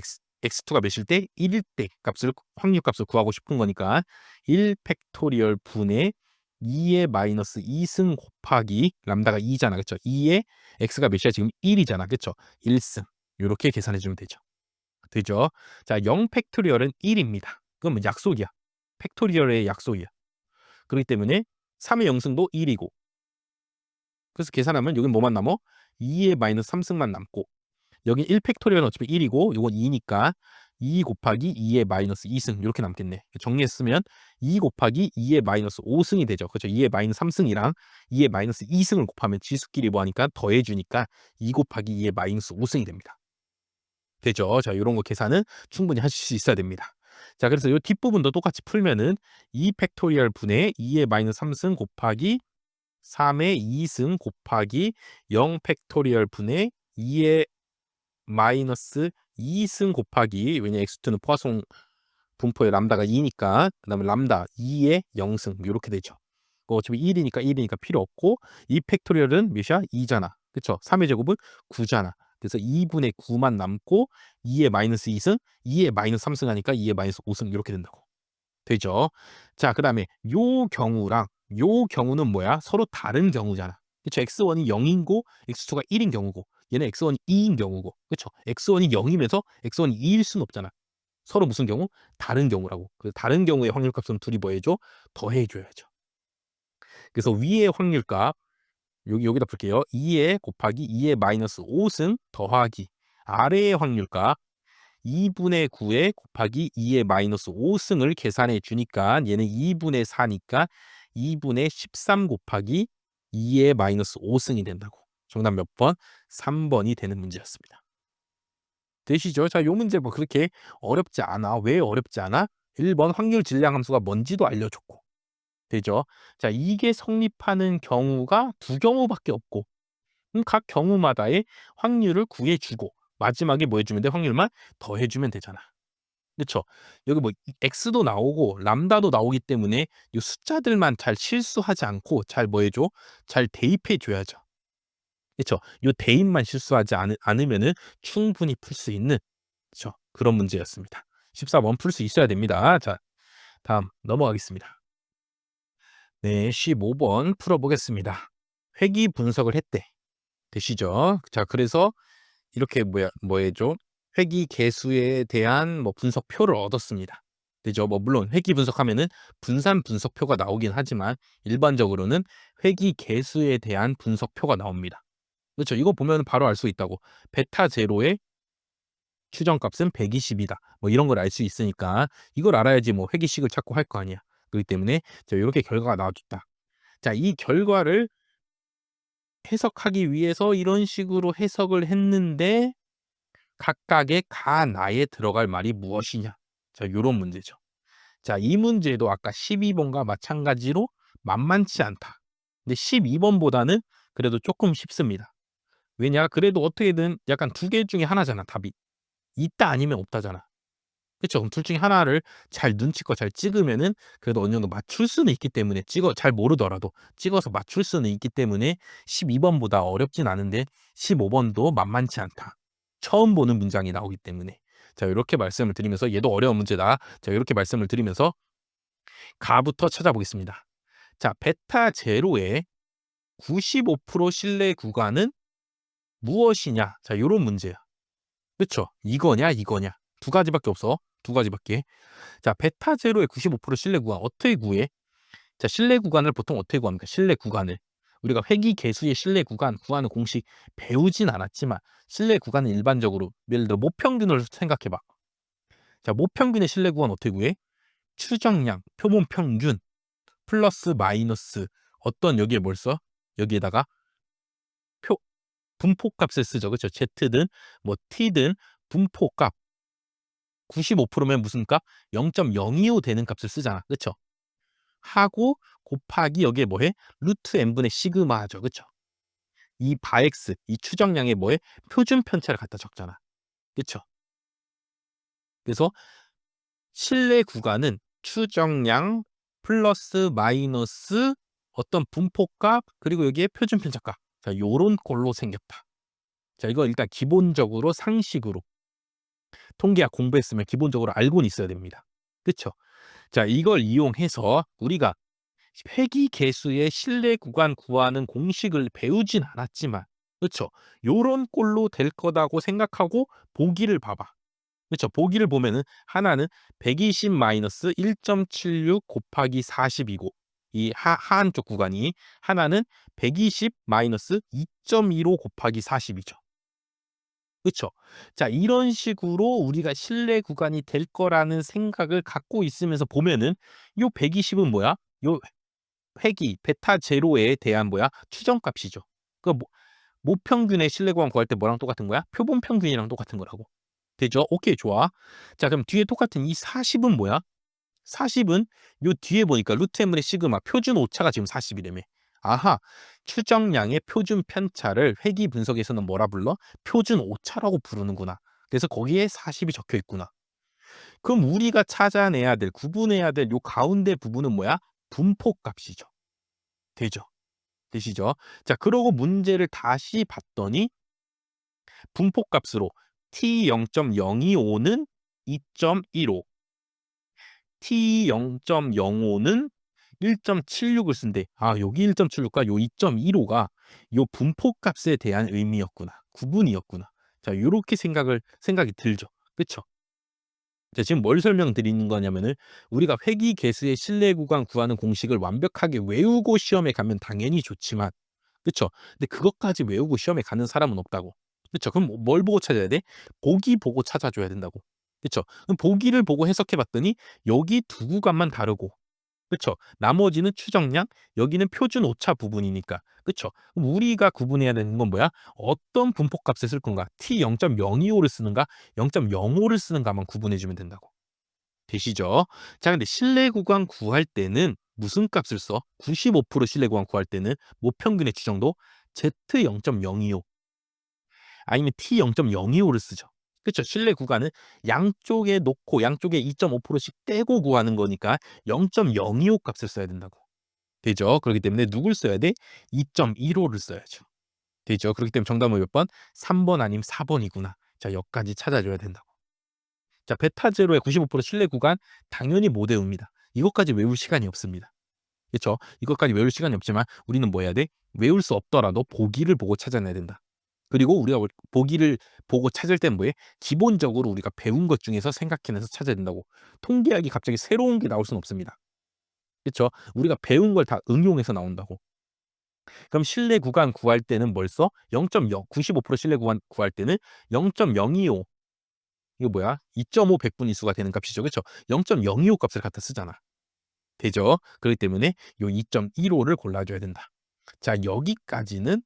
[SPEAKER 1] x2가 몇일 때? 1일 때 값을 확률 값을 구하고 싶은 거니까 1 팩토리얼 분의 2의 마이너스 2승 곱하기 람다가 2잖아. 그쵸? 2의 x가 몇이야? 지금 1이잖아. 그쵸? 1승. 요렇게 계산해 주면 되죠. 되죠? 자, 0 팩토리얼은 1입니다. 그건 뭐 약속이야. 팩토리얼의 약속이야. 그렇기 때문에 3의 영승도 1이고 그래서 계산하면 여긴 뭐만 남어? 2의 마이너스 3승만 남고 여기 1 팩토리얼은 어차피 1이고 요건 2니까 2 곱하기 2의 마이너스 2승 이렇게 남겠네. 정리했으면 2 곱하기 2의 마이너스 5승이 되죠. 그렇죠? 2의 마이너스 3승이랑 2의 마이너스 2승을 곱하면 지수끼리 뭐하니까 더해주니까 2 곱하기 2의 마이너스 5승이 됩니다. 되죠? 자, 요런 거 계산은 충분히 하실 수 있어야 됩니다. 자, 그래서 요 뒷부분도 똑같이 풀면은 2 팩토리얼 분의 2의 마이너스 3승 곱하기 3의 2승 곱하기 0 팩토리얼 분의 2의 마이너스 2승 곱하기 왜냐 x2는 포화성 분포의 람다가 2니까 그다음에 람다 2의 0승 요렇게 되죠. 어차피 1이니까 필요 없고 2 팩토리얼은 몇이야? 2잖아. 그쵸? 3의 제곱은 9잖아. 그래서 2분의 9만 남고 2의 마이너스 2승, 2의 마이너스 3승 하니까 2의 마이너스 5승 이렇게 된다고. 되죠? 자, 그다음에 요 경우랑 요 경우는 뭐야? 서로 다른 경우잖아. 그쵸? x1이 0인고 x2가 1인 경우고 얘는 x1이 2인 경우고 그쵸? x1이 0이면서 x1이 2일 수는 없잖아. 서로 무슨 경우? 다른 경우라고. 그 다른 경우의 확률값은 둘이 뭐 해줘? 더해줘야죠. 그래서 위의 확률값 여기다 풀게요. 2의 곱하기 2의 마이너스 5승 더하기 아래의 확률값 2분의 9에 곱하기 2의 마이너스 5승을 계산해 주니까 얘는 2분의 4니까 2분의 13 곱하기 2의 마이너스 5승이 된다고. 정답 몇 번? 3번이 되는 문제였습니다. 되시죠? 자, 요 문제 뭐 그렇게 어렵지 않아. 왜 어렵지 않아? 1번 확률 질량 함수가 뭔지도 알려줬고. 되죠? 자, 이게 성립하는 경우가 두 경우밖에 없고 각 경우마다의 확률을 구해 주고 마지막에 뭐 해주면 돼? 확률만 더해 주면 되잖아. 그쵸? 여기 뭐 x도 나오고 람다도 나오기 때문에 이 숫자들만 잘 실수하지 않고 잘 뭐 해줘? 잘 대입해 줘야죠. 그쵸? 요 대입만 실수하지 않으면은 충분히 풀 수 있는 그쵸? 그런 문제였습니다. 14번 풀 수 있어야 됩니다. 자, 다음 넘어가겠습니다. 네, 15번 풀어보겠습니다. 회귀 분석을 했대. 되시죠? 자, 그래서 이렇게 뭐 해줘? 회귀 개수에 대한 뭐 분석표를 얻었습니다. 되죠? 뭐 물론 회귀 분석하면은 분산 분석표가 나오긴 하지만 일반적으로는 회귀 개수에 대한 분석표가 나옵니다. 그렇죠? 이거 보면 바로 알 수 있다고. 베타 제로의 추정값은 120이다. 뭐 이런 걸 알 수 있으니까 이걸 알아야지 뭐 회귀식을 찾고 할 거 아니야. 그렇기 때문에 자, 이렇게 결과가 나와줬다. 자, 이 결과를 해석하기 위해서 이런 식으로 해석을 했는데 각각의 가나에 들어갈 말이 무엇이냐? 자, 요런 문제죠. 자, 이 문제도 아까 12번과 마찬가지로 만만치 않다. 근데 12번보다는 그래도 조금 쉽습니다. 왜냐? 그래도 어떻게든 약간 두 개 중에 하나잖아, 답이. 있다 아니면 없다잖아. 그쵸? 그럼 둘 중에 하나를 잘 눈치껏 잘 찍으면은 그래도 어느 정도 맞출 수는 있기 때문에 잘 모르더라도 찍어서 맞출 수는 있기 때문에 12번보다 어렵진 않은데 15번도 만만치 않다. 처음 보는 문장이 나오기 때문에. 자, 이렇게 말씀을 드리면서 얘도 어려운 문제다. 자, 이렇게 말씀을 드리면서 가부터 찾아보겠습니다. 자, 베타 제로의 95% 신뢰 구간은 무엇이냐? 자, 요런 문제야. 그쵸? 이거냐, 이거냐. 두 가지밖에 없어. 두 가지밖에. 자, 베타 제로의 95% 신뢰 구간 어떻게 구해? 자, 신뢰 구간을 보통 어떻게 구합니까? 신뢰 구간을. 우리가 회귀 개수의 신뢰 구간 구하는 공식 배우진 않았지만 신뢰 구간은 일반적으로 예를 들어 모평균을 생각해 봐. 자, 모평균의 신뢰 구간 어떻게 구해? 추정량, 표본 평균 플러스 마이너스 어떤 여기에 뭘 써? 여기에다가 표 분포값을 쓰죠. 그렇죠? Z든 뭐 T든 분포값 95%면 무슨 값? 0.025 되는 값을 쓰잖아. 그렇죠? 하고 곱하기 여기에 뭐해? 루트 n분의 시그마죠. 그쵸? 이 바엑스, 이 추정량에 뭐해? 표준 편차를 갖다 적잖아. 그쵸? 그래서 신뢰 구간은 추정량 플러스 마이너스 어떤 분포값 그리고 여기에 표준 편차값. 자, 요런 꼴로 생겼다. 자, 이거 일단 기본적으로 상식으로 통계학 공부했으면 기본적으로 알고는 있어야 됩니다. 그쵸? 자, 이걸 이용해서 우리가 회귀 개수의 신뢰 구간 구하는 공식을 배우진 않았지만 그렇죠? 요런 꼴로 될 거다고 생각하고 보기를 봐봐. 그렇죠? 보기를 보면은 하나는 120 마이너스 1.76 곱하기 40이고 이 하한쪽 구간이 하나는 120 마이너스 2.15 곱하기 40이죠. 그렇죠? 자, 이런 식으로 우리가 신뢰 구간이 될 거라는 생각을 갖고 있으면서 보면은 요 120은 뭐야? 요 회귀 베타 제로에 대한 뭐야? 추정값이죠. 그 모평균의 신뢰 구간 구할 때 뭐랑 똑같은 거야? 표본 평균이랑 똑같은 거라고. 되죠? 오케이, 좋아. 자, 그럼 뒤에 똑같은 이 40은 뭐야? 40은 요 뒤에 보니까 루트 n분의 시그마 표준 오차가 지금 40이라며. 아하, 추정량의 표준 편차를 회귀 분석에서는 뭐라 불러? 표준 오차라고 부르는구나. 그래서 거기에 40이 적혀 있구나. 그럼 우리가 찾아내야 될, 구분해야 될 요 가운데 부분은 뭐야? 분포값이죠. 되죠? 되시죠? 자, 그러고 문제를 다시 봤더니 분포값으로 t 0.025는 2.15, t 0.05는 1.76을 쓴대. 아, 여기 1.76과 요 2.15가 요 분포값에 대한 의미였구나. 구분이었구나. 자, 요렇게 생각이 들죠. 그쵸? 자, 지금 뭘 설명드리는 거냐면은 우리가 회귀 개수의 신뢰 구간 구하는 공식을 완벽하게 외우고 시험에 가면 당연히 좋지만 그쵸? 근데 그것까지 외우고 시험에 가는 사람은 없다고. 그쵸? 그럼 뭘 보고 찾아야 돼? 보기 보고 찾아줘야 된다고. 그쵸? 그럼 보기를 보고 해석해 봤더니 여기 두 구간만 다르고, 그쵸? 나머지는 추정량, 여기는 표준 오차 부분이니까. 그쵸? 그럼 우리가 구분해야 되는 건 뭐야? 어떤 분포값을 쓸 건가? t 0.025를 쓰는가? 0.05를 쓰는가만 구분해 주면 된다고. 되시죠? 자, 근데 실내 구간 구할 때는 무슨 값을 써? 95% 실내 구간 구할 때는 모평균의 추정도 Z 0.025 아니면 T 0.025를 쓰죠. 그쵸? 실내 구간은 양쪽에 놓고 양쪽에 2.5%씩 떼고 구하는 거니까 0.025 값을 써야 된다고. 되죠? 그렇기 때문에 누굴 써야 돼? 2.15를 써야죠. 되죠? 그렇기 때문에 정답은 몇 번? 3번 아니면 4번이구나. 자, 여기까지 찾아줘야 된다고. 자, 베타 제로의 95% 신뢰 구간 당연히 못 외웁니다. 이것까지 외울 시간이 없습니다. 그렇죠? 이것까지 외울 시간이 없지만 우리는 뭐 해야 돼? 외울 수 없더라도 보기를 보고 찾아내야 된다. 그리고 우리가 보기를 보고 찾을 땐 뭐해? 기본적으로 우리가 배운 것 중에서 생각해내서 찾아야 된다고. 통계학이 갑자기 새로운 게 나올 수는 없습니다. 그렇죠? 우리가 배운 걸 다 응용해서 나온다고. 그럼 신뢰 구간 구할 때는 뭘 써? 0.0 95% 신뢰 구간 구할 때는 0.025 이거 뭐야? 2.5 백분위수가 되는 값이죠. 그쵸? 0.025 값을 갖다 쓰잖아. 되죠? 그렇기 때문에 요 2.15를 골라줘야 된다. 자, 여기까지는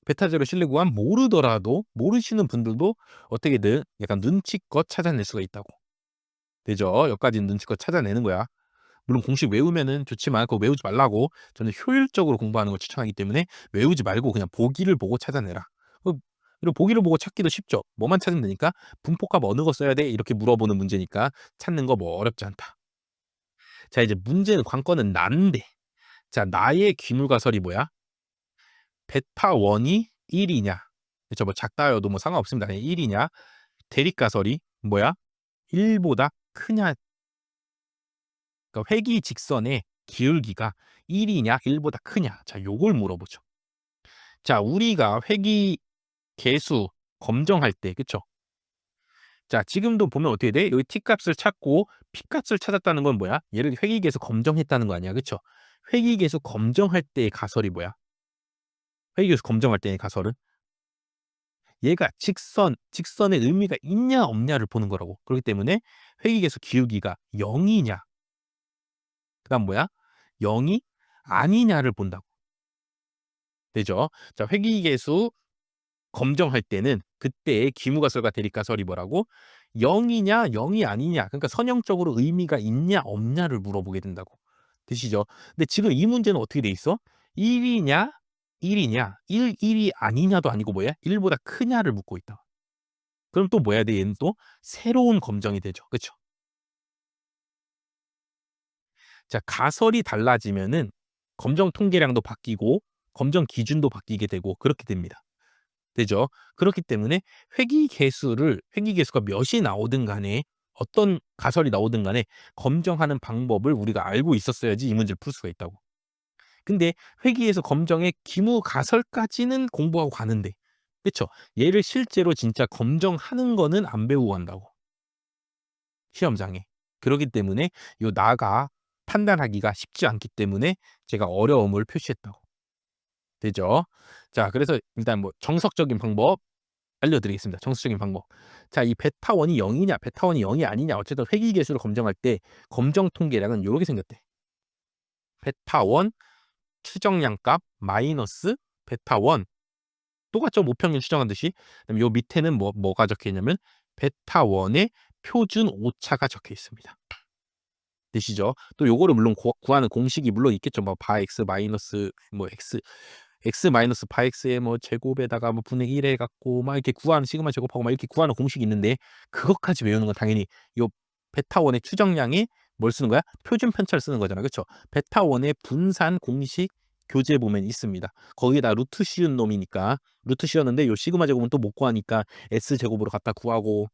[SPEAKER 1] 베타 제로 실내 구간 모르더라도 모르시는 분들도 어떻게든 약간 눈치껏 찾아낼 수가 있다고. 되죠? 여기까지는 눈치껏 찾아내는 거야. 물론 공식 외우면은 좋지만 그거 외우지 말라고. 저는 효율적으로 공부하는 걸 추천하기 때문에 외우지 말고 그냥 보기를 보고 찾아내라. 어, 그리고 보기를 보고 찾기도 쉽죠. 뭐만 찾으면 되니까 분포값 어느 거 써야 돼? 이렇게 물어보는 문제니까 찾는 거 뭐 어렵지 않다. 자, 이제 문제는 관건은 난데. 자, 나의 귀물가설이 뭐야? 베타 원이 1이냐? 그렇죠. 뭐 작다여도 뭐 상관없습니다. 그냥 1이냐? 대립가설이 뭐야? 1보다 크냐? 그러니까 회기 직선의 기울기가 1이냐 1보다 크냐. 자, 요걸 물어보죠. 자, 우리가 회기 계수 검정할 때 그쵸? 자, 지금도 보면 어떻게 돼? 여기 t값을 찾고 p값을 찾았다는 건 뭐야? 얘를 회기계수 검정했다는 거 아니야. 그쵸? 회기계수 검정할 때의 가설이 뭐야? 회기계수 검정할 때의 가설은 얘가 직선의 의미가 있냐 없냐를 보는 거라고. 그렇기 때문에 회기계수 기울기가 0이냐 그다음 뭐야? 0이 아니냐를 본다고. 되죠? 자, 회기계수 검정할 때는 그때의 기무가설과 대립가설이 뭐라고? 0이냐 0이 아니냐. 그러니까 선형적으로 의미가 있냐 없냐를 물어보게 된다고. 되시죠? 근데 지금 이 문제는 어떻게 돼 있어? 1이냐 1이냐 1이 아니냐도 아니고 뭐야? 1보다 크냐를 묻고 있다. 그럼 또 뭐 해야 돼? 얘는 또 새로운 검정이 되죠. 그쵸? 자, 가설이 달라지면은 검정 통계량도 바뀌고 검정 기준도 바뀌게 되고 그렇게 됩니다. 되죠? 그렇기 때문에 회기 개수가 몇이 나오든 간에 어떤 가설이 나오든 간에 검정하는 방법을 우리가 알고 있었어야지 이 문제를 풀 수가 있다고. 근데 회기에서 검정의 기무 가설까지는 공부하고 가는데 그쵸? 얘를 실제로 진짜 검정하는 거는 안 배우고 간다고. 시험장에. 그러기 때문에 요 나가 판단하기가 쉽지 않기 때문에 제가 어려움을 표시했다고. 되죠? 자, 그래서 일단 뭐 정석적인 방법 알려드리겠습니다. 정수적인 방법. 자, 이 베타1이 0이냐, 베타1이 0이 아니냐, 어쨌든 회귀계수를 검정할 때 검정 통계량은 요렇게 생겼대. 베타1 추정량 값 마이너스 베타1 똑같죠? 모평균 추정한 듯이. 그다음에 요 밑에는 뭐가 적혀 있냐면 베타1의 표준 오차가 적혀 있습니다. 되시죠? 또 요거를 물론 구하는 공식이 물론 있겠죠. 뭐 바 x 마이너스 뭐 x 마이너스 바 x의 뭐 제곱에다가 뭐 분의 1 해 갖고 막 이렇게 구하는 시그마 제곱하고 막 이렇게 구하는 공식이 있는데 그것까지 외우는 건 당연히 요 베타1의 추정량이 뭘 쓰는 거야? 표준 편차를 쓰는 거잖아. 그렇죠? 베타1의 분산 공식 교재 보면 있습니다. 거기다 루트 씌운 놈이니까 루트 씌웠는데 요 시그마 제곱은 또 못 구하니까 s 제곱으로 갖다 구하고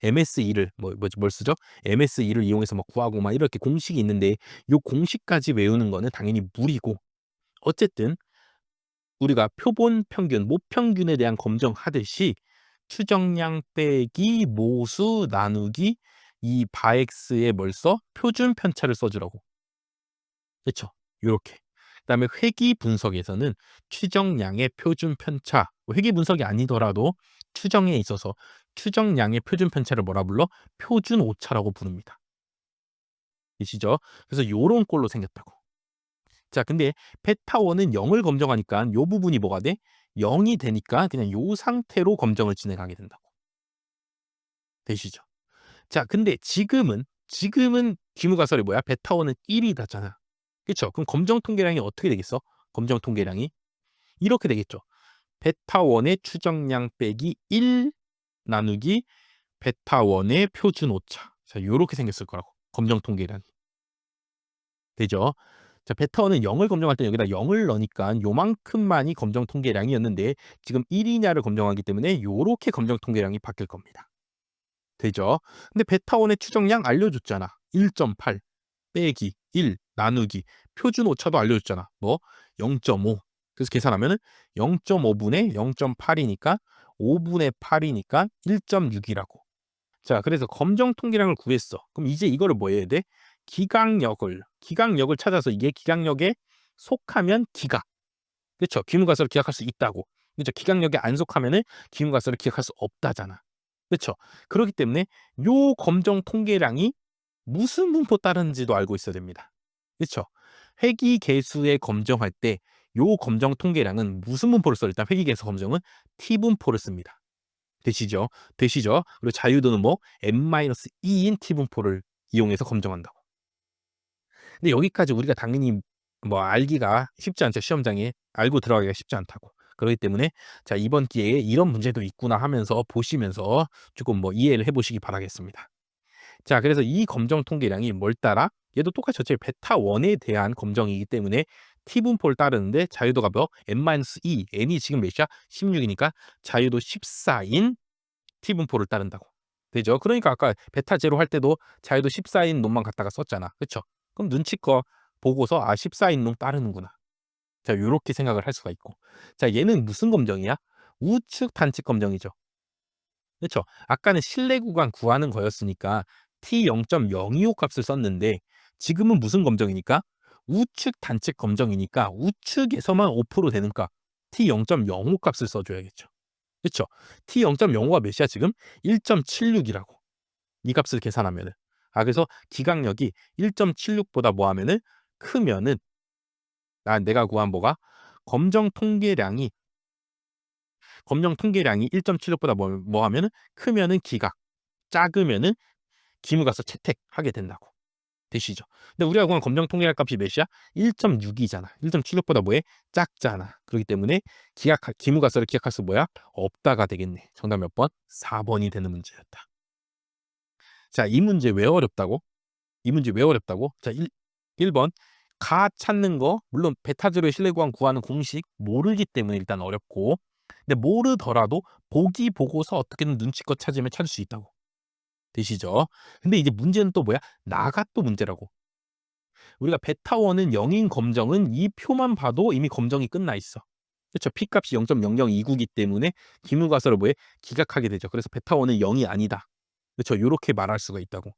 [SPEAKER 1] MS2를 뭘 쓰죠? MS2를 이용해서 막 구하고 막 이렇게 공식이 있는데 요 공식까지 외우는 거는 당연히 무리고 어쨌든 우리가 표본 평균, 모평균에 대한 검정하듯이 추정량 빼기 모수 나누기 이 바엑스에 뭘 써? 표준 편차를 써주라고. 그렇죠? 요렇게. 그다음에 회귀 분석에서는 추정량의 표준 편차, 뭐 회귀 분석이 아니더라도 추정에 있어서 추정량의 표준 편차를 뭐라 불러? 표준 오차라고 부릅니다. 계시죠? 그래서 요런 꼴로 생겼다고. 자, 근데 베타1은 0을 검정하니까 요 부분이 뭐가 돼? 0이 되니까 그냥 요 상태로 검정을 진행하게 된다고. 되시죠? 자, 근데 지금은 기무가설이 뭐야? 베타1은 1이 닿잖아. 그쵸? 그럼 검정 통계량이 어떻게 되겠어? 검정 통계량이 이렇게 되겠죠. 베타1의 추정량 빼기 1 나누기 베타1의 표준 오차. 자, 요렇게 생겼을 거라고. 검정 통계량이. 되죠? 자, 베타1은 0을 검정할 때 여기다 0을 넣으니까 요만큼만이 검정 통계량이었는데 지금 1이냐를 검정하기 때문에 요렇게 검정 통계량이 바뀔 겁니다. 되죠? 근데 베타1의 추정량 알려줬잖아. 1.8 빼기 1 나누기 표준 오차도 알려줬잖아. 뭐 0.5. 그래서 계산하면은 0.5분의 0.8이니까 5분의 8이니까 1.6이라고. 자, 그래서 검정 통계량을 구했어. 그럼 이제 이거를 뭐 해야 돼? 기각력을 찾아서 이게 기각력에 속하면 기각. 그렇죠? 기문가설을 기각할 수 있다고. 그렇죠? 기각력에 안 속하면은 기문가설을 기각할 수 없다잖아. 그렇죠? 그렇기 때문에 요 검정 통계량이 무슨 분포 따르는지도 알고 있어야 됩니다. 그렇죠? 회귀계수에 검정할 때 요 검정 통계량은 무슨 분포를 써? 일단 회귀계수 검정은 T 분포를 씁니다. 되시죠? 되시죠? 그리고 자유도는 뭐 n-2인 T 분포를 이용해서 검정한다고. 근데 여기까지 우리가 당연히 뭐 알기가 쉽지 않죠. 시험장에 알고 들어가기가 쉽지 않다고. 그렇기 때문에 자, 이번 기회에 이런 문제도 있구나 하면서 보시면서 조금 뭐 이해를 해보시기 바라겠습니다. 자, 그래서 이 검정 통계량이 뭘 따라? 얘도 똑같이 어차피 베타1에 대한 검정이기 때문에 T분포를 따르는데 자유도가 뭐? n-2, n이 지금 몇이야? 16이니까 자유도 14인 T분포를 따른다고. 되죠? 그러니까 아까 베타 제로 할 때도 자유도 14인 놈만 갖다가 썼잖아. 그쵸? 그럼 눈치껏 보고서 14인 놈 따르는구나. 자, 요렇게 생각을 할 수가 있고. 자, 얘는 무슨 검정이야? 우측 단측 검정이죠. 그쵸? 아까는 실내 구간 구하는 거였으니까 T 0.025 값을 썼는데 지금은 무슨 검정이니까? 우측 단측 검정이니까 우측에서만 5% 되는 값 T 0.05 값을 써줘야겠죠. 그쵸? T 0.05가 몇이야 지금? 1.76이라고. 이 값을 계산하면은. 그래서 기각력이 1.76보다 뭐 하면은 크면은 내가 구한 뭐가 검정 통계량이 1.76보다 뭐 하면은 크면은 기각, 작으면은 기무가서 채택하게 된다고. 되시죠? 근데 우리가 구한 검정 통계량 값이 몇이야? 1.6이잖아. 1.76보다 뭐해? 작잖아. 그렇기 때문에 기무가서를 기각할 수 뭐야? 없다가 되겠네. 정답 몇 번? 4번이 되는 문제였다. 자, 이 문제 왜 어렵다고? 이 문제 왜 어렵다고? 자, 1번 가 찾는 거 물론 베타제로의 실내구간 구하는 공식 모르기 때문에 일단 어렵고 근데 모르더라도 보기 보고서 어떻게든 눈치껏 찾으면 찾을 수 있다고. 되시죠? 근데 이제 문제는 또 뭐야? 나가 또 문제라고. 우리가 베타1은 0인 검정은 이 표만 봐도 이미 검정이 끝나 있어. 그렇죠? P값이 0.0029기 때문에 기무가설을 뭐해? 기각하게 되죠. 그래서 베타1은 0이 아니다. 그렇죠? 요렇게 말할 수가 있다고.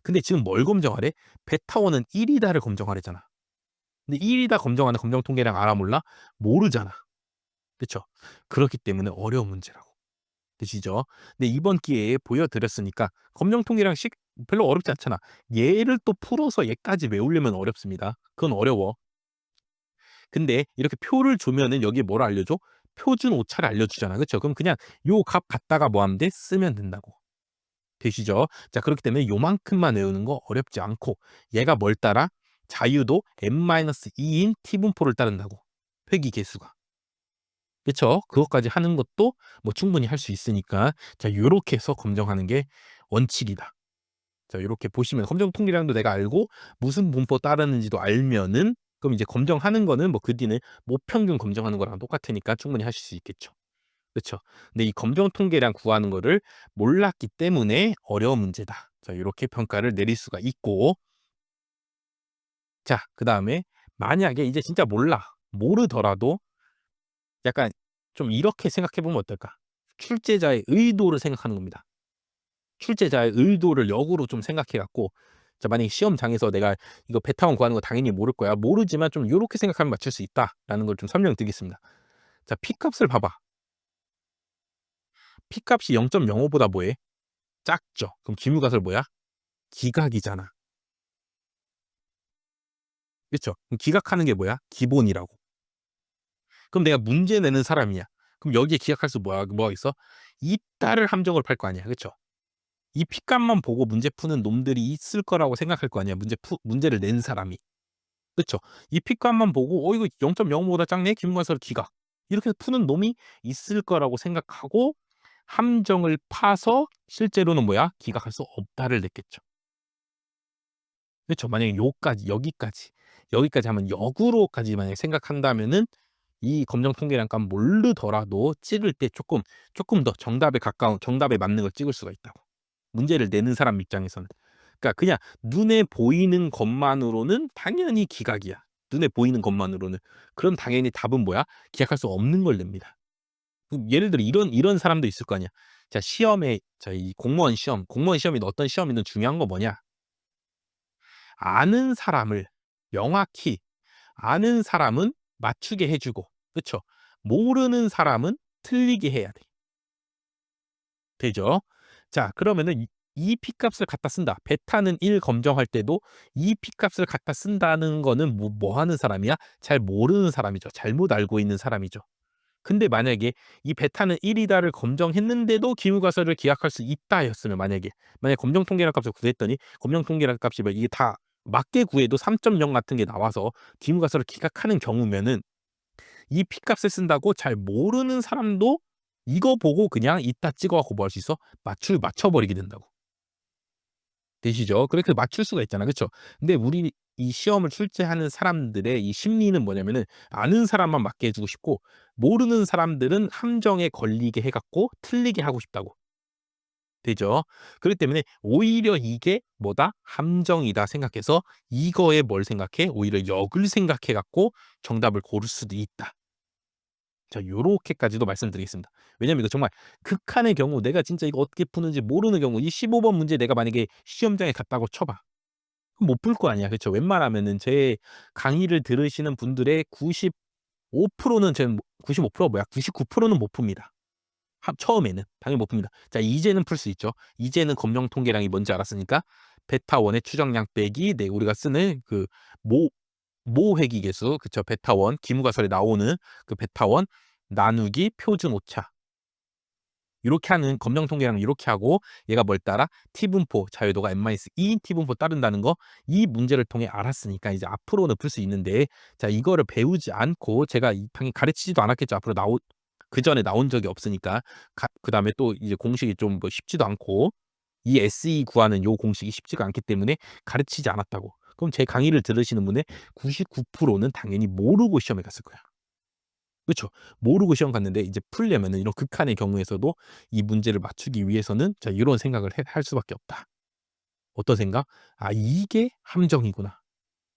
[SPEAKER 1] 근데 지금 뭘 검정하래? 베타1은 1이다를 검정하래잖아. 근데 1이다 검정하는 검정 통계량 알아 몰라? 모르잖아. 그렇죠? 그렇기 때문에 어려운 문제라고. 되시죠? 근데 이번 기회에 보여드렸으니까 검정 통계량식 별로 어렵지 않잖아. 얘를 또 풀어서 얘까지 외우려면 어렵습니다. 그건 어려워. 근데 이렇게 표를 주면은 여기에 뭘 알려줘? 표준 오차를 알려주잖아. 그렇죠? 그럼 그냥 요 값 갖다가 뭐 하면 돼? 쓰면 된다고. 되시죠? 자, 그렇기 때문에 요만큼만 외우는 거 어렵지 않고 얘가 뭘 따라? 자유도 n-2인 T분포를 따른다고. 회귀 개수가. 그쵸? 그것까지 하는 것도 뭐 충분히 할 수 있으니까 자, 요렇게 해서 검정하는 게 원칙이다. 자, 요렇게 보시면 검정 통계량도 내가 알고 무슨 분포 따르는지도 알면은 그럼 이제 검정하는 거는 뭐 그 뒤는 모평균 검정하는 거랑 똑같으니까 충분히 하실 수 있겠죠. 그쵸? 근데 이 검정 통계량 구하는 거를 몰랐기 때문에 어려운 문제다. 자, 요렇게 평가를 내릴 수가 있고 자, 그다음에 만약에 이제 진짜 몰라. 모르더라도 약간 좀 이렇게 생각해 보면 어떨까? 출제자의 의도를 생각하는 겁니다. 출제자의 의도를 역으로 좀 생각해 갖고 자, 만약에 시험장에서 내가 이거 베타원 구하는 거 당연히 모를 거야. 모르지만 좀 요렇게 생각하면 맞출 수 있다라는 걸 좀 설명드리겠습니다. 자, P값을 봐봐. P값이 0.05보다 뭐해? 작죠. 그럼 기울가설 뭐야? 기각이잖아. 그쵸? 그럼 기각하는 게 뭐야? 기본이라고. 그럼 내가 문제 내는 사람이야. 그럼 여기에 기각할 수 뭐가 있어? 이따를 함정을 팔 거 아니야. 그쵸? 이 P값만 보고 문제 푸는 놈들이 있을 거라고 생각할 거 아니야. 문제를 낸 사람이. 그쵸? 이 P값만 보고 이거 0.05보다 작네. 기울가설 기각. 이렇게 푸는 놈이 있을 거라고 생각하고 함정을 파서 실제로는 뭐야? 기각할 수 없다를 냈겠죠. 그쵸? 만약에 요까지 여기까지 하면 역으로까지 만약에 생각한다면은 이 검정 통계량 값 모르더라도 찍을 때 조금 더 정답에 맞는 걸 찍을 수가 있다고. 문제를 내는 사람 입장에서는. 그러니까 그냥 눈에 보이는 것만으로는 당연히 기각이야. 눈에 보이는 것만으로는. 그럼 당연히 답은 뭐야? 기각할 수 없는 걸 냅니다. 예를 들어 이런 사람도 있을 거 아니야. 자, 이 공무원 시험이든 어떤 시험이든 중요한 거 뭐냐? 아는 사람을 명확히 아는 사람은 맞추게 해 주고, 그쵸? 모르는 사람은 틀리게 해야 돼. 되죠? 자, 그러면은 이 P값을 갖다 쓴다. 베타는 1 검정할 때도 이 P값을 갖다 쓴다는 거는 뭐 하는 사람이야? 잘 모르는 사람이죠. 잘못 알고 있는 사람이죠. 근데 만약에 이 베타는 1이다를 검정했는데도 기울가설을 기각할 수 있다였으면, 만약에 검정 통계량 값을 구했더니 검정 통계량 값이 이게 다 맞게 구해도 3.0 같은 게 나와서 기울가설을 기각하는 경우면은 이 P값을 쓴다고 잘 모르는 사람도 이거 보고 그냥 이따 찍어 갖고 뭐 할 수 있어? 맞춰 버리게 된다고. 되시죠? 그렇게 맞출 수가 있잖아. 그쵸? 근데 우리 이 시험을 출제하는 사람들의 이 심리는 뭐냐면은 아는 사람만 맞게 해 주고 싶고 모르는 사람들은 함정에 걸리게 해 갖고 틀리게 하고 싶다고. 되죠? 그렇기 때문에 오히려 이게 뭐다? 함정이다 생각해서 이거에 뭘 생각해? 오히려 역을 생각해 갖고 정답을 고를 수도 있다. 자, 요렇게까지도 말씀드리겠습니다. 왜냐면 이거 정말 극한의 경우 내가 진짜 이거 어떻게 푸는지 모르는 경우 이 15번 문제 내가 만약에 시험장에 갔다고 쳐 봐. 그럼 못 풀 거 아니야. 그쵸? 웬만하면은 제 강의를 들으시는 분들의 95%는 95% 뭐야? 99%는 못 풉니다. 처음에는 당연히 못 풉니다. 자, 이제는 풀 수 있죠. 이제는 검정 통계량이 뭔지 알았으니까 베타 1의 추정량 빼기 우리가 쓰는 그 모 모회귀계수, 그쵸? 베타 1 기무가설에 나오는 그 베타 1 나누기 표준 오차. 요렇게 하는 검정 통계량은 요렇게 하고 얘가 뭘 따라? T분포 자유도가 n-2인 T분포 따른다는 거 이 문제를 통해 알았으니까 이제 앞으로는 풀 수 있는데, 자, 이거를 배우지 않고 제가 당연히 가르치지도 않았겠죠. 그전에 나온 적이 없으니까. 그다음에 또 이제 공식이 좀 뭐 쉽지도 않고 이 SE 구하는 요 공식이 쉽지가 않기 때문에 가르치지 않았다고. 그럼 제 강의를 들으시는 분의 99%는 당연히 모르고 시험에 갔을 거야. 그쵸? 모르고 시험 갔는데 이제 풀려면은 이런 극한의 경우에서도 이 문제를 맞추기 위해서는 자, 요런 생각을 할 수밖에 없다. 어떤 생각? '아, 이게 함정이구나.'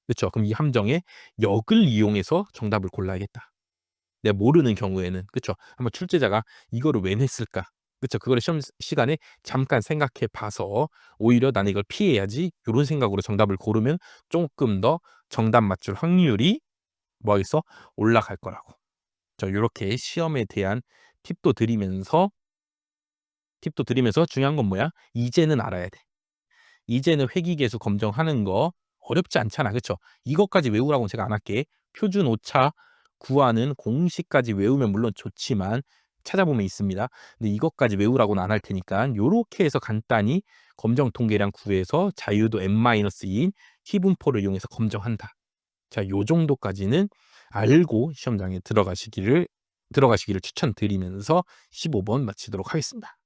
[SPEAKER 1] 그쵸? 그럼 이 함정의 역을 이용해서 정답을 골라야겠다. 내가 모르는 경우에는. 그쵸? 한번 출제자가 '이거를 왜 냈을까?' 그쵸? 그거를 시험 시간에 잠깐 생각해 봐서 '오히려 나는 이걸 피해야지.' 요런 생각으로 정답을 고르면 쪼끔 더 정답 맞출 확률이 뭐 하겠어? 올라갈 거라고. 요렇게 시험에 대한 팁도 드리면서 중요한 건 뭐야? 이제는 알아야 돼. 이제는 회귀계수 검정하는 거 어렵지 않잖아. 그쵸? 이것까지 외우라고는 제가 안 할게. 표준 오차 구하는 공식까지 외우면 물론 좋지만 찾아보면 있습니다. 근데 이것까지 외우라고는 안 할 테니까 요렇게 해서 간단히 검정 통계량 구해서 자유도 n-2인 T분포를 이용해서 검정한다. 자, 요 정도까지는 알고 시험장에 들어가시기를 추천드리면서 15번 마치도록 하겠습니다.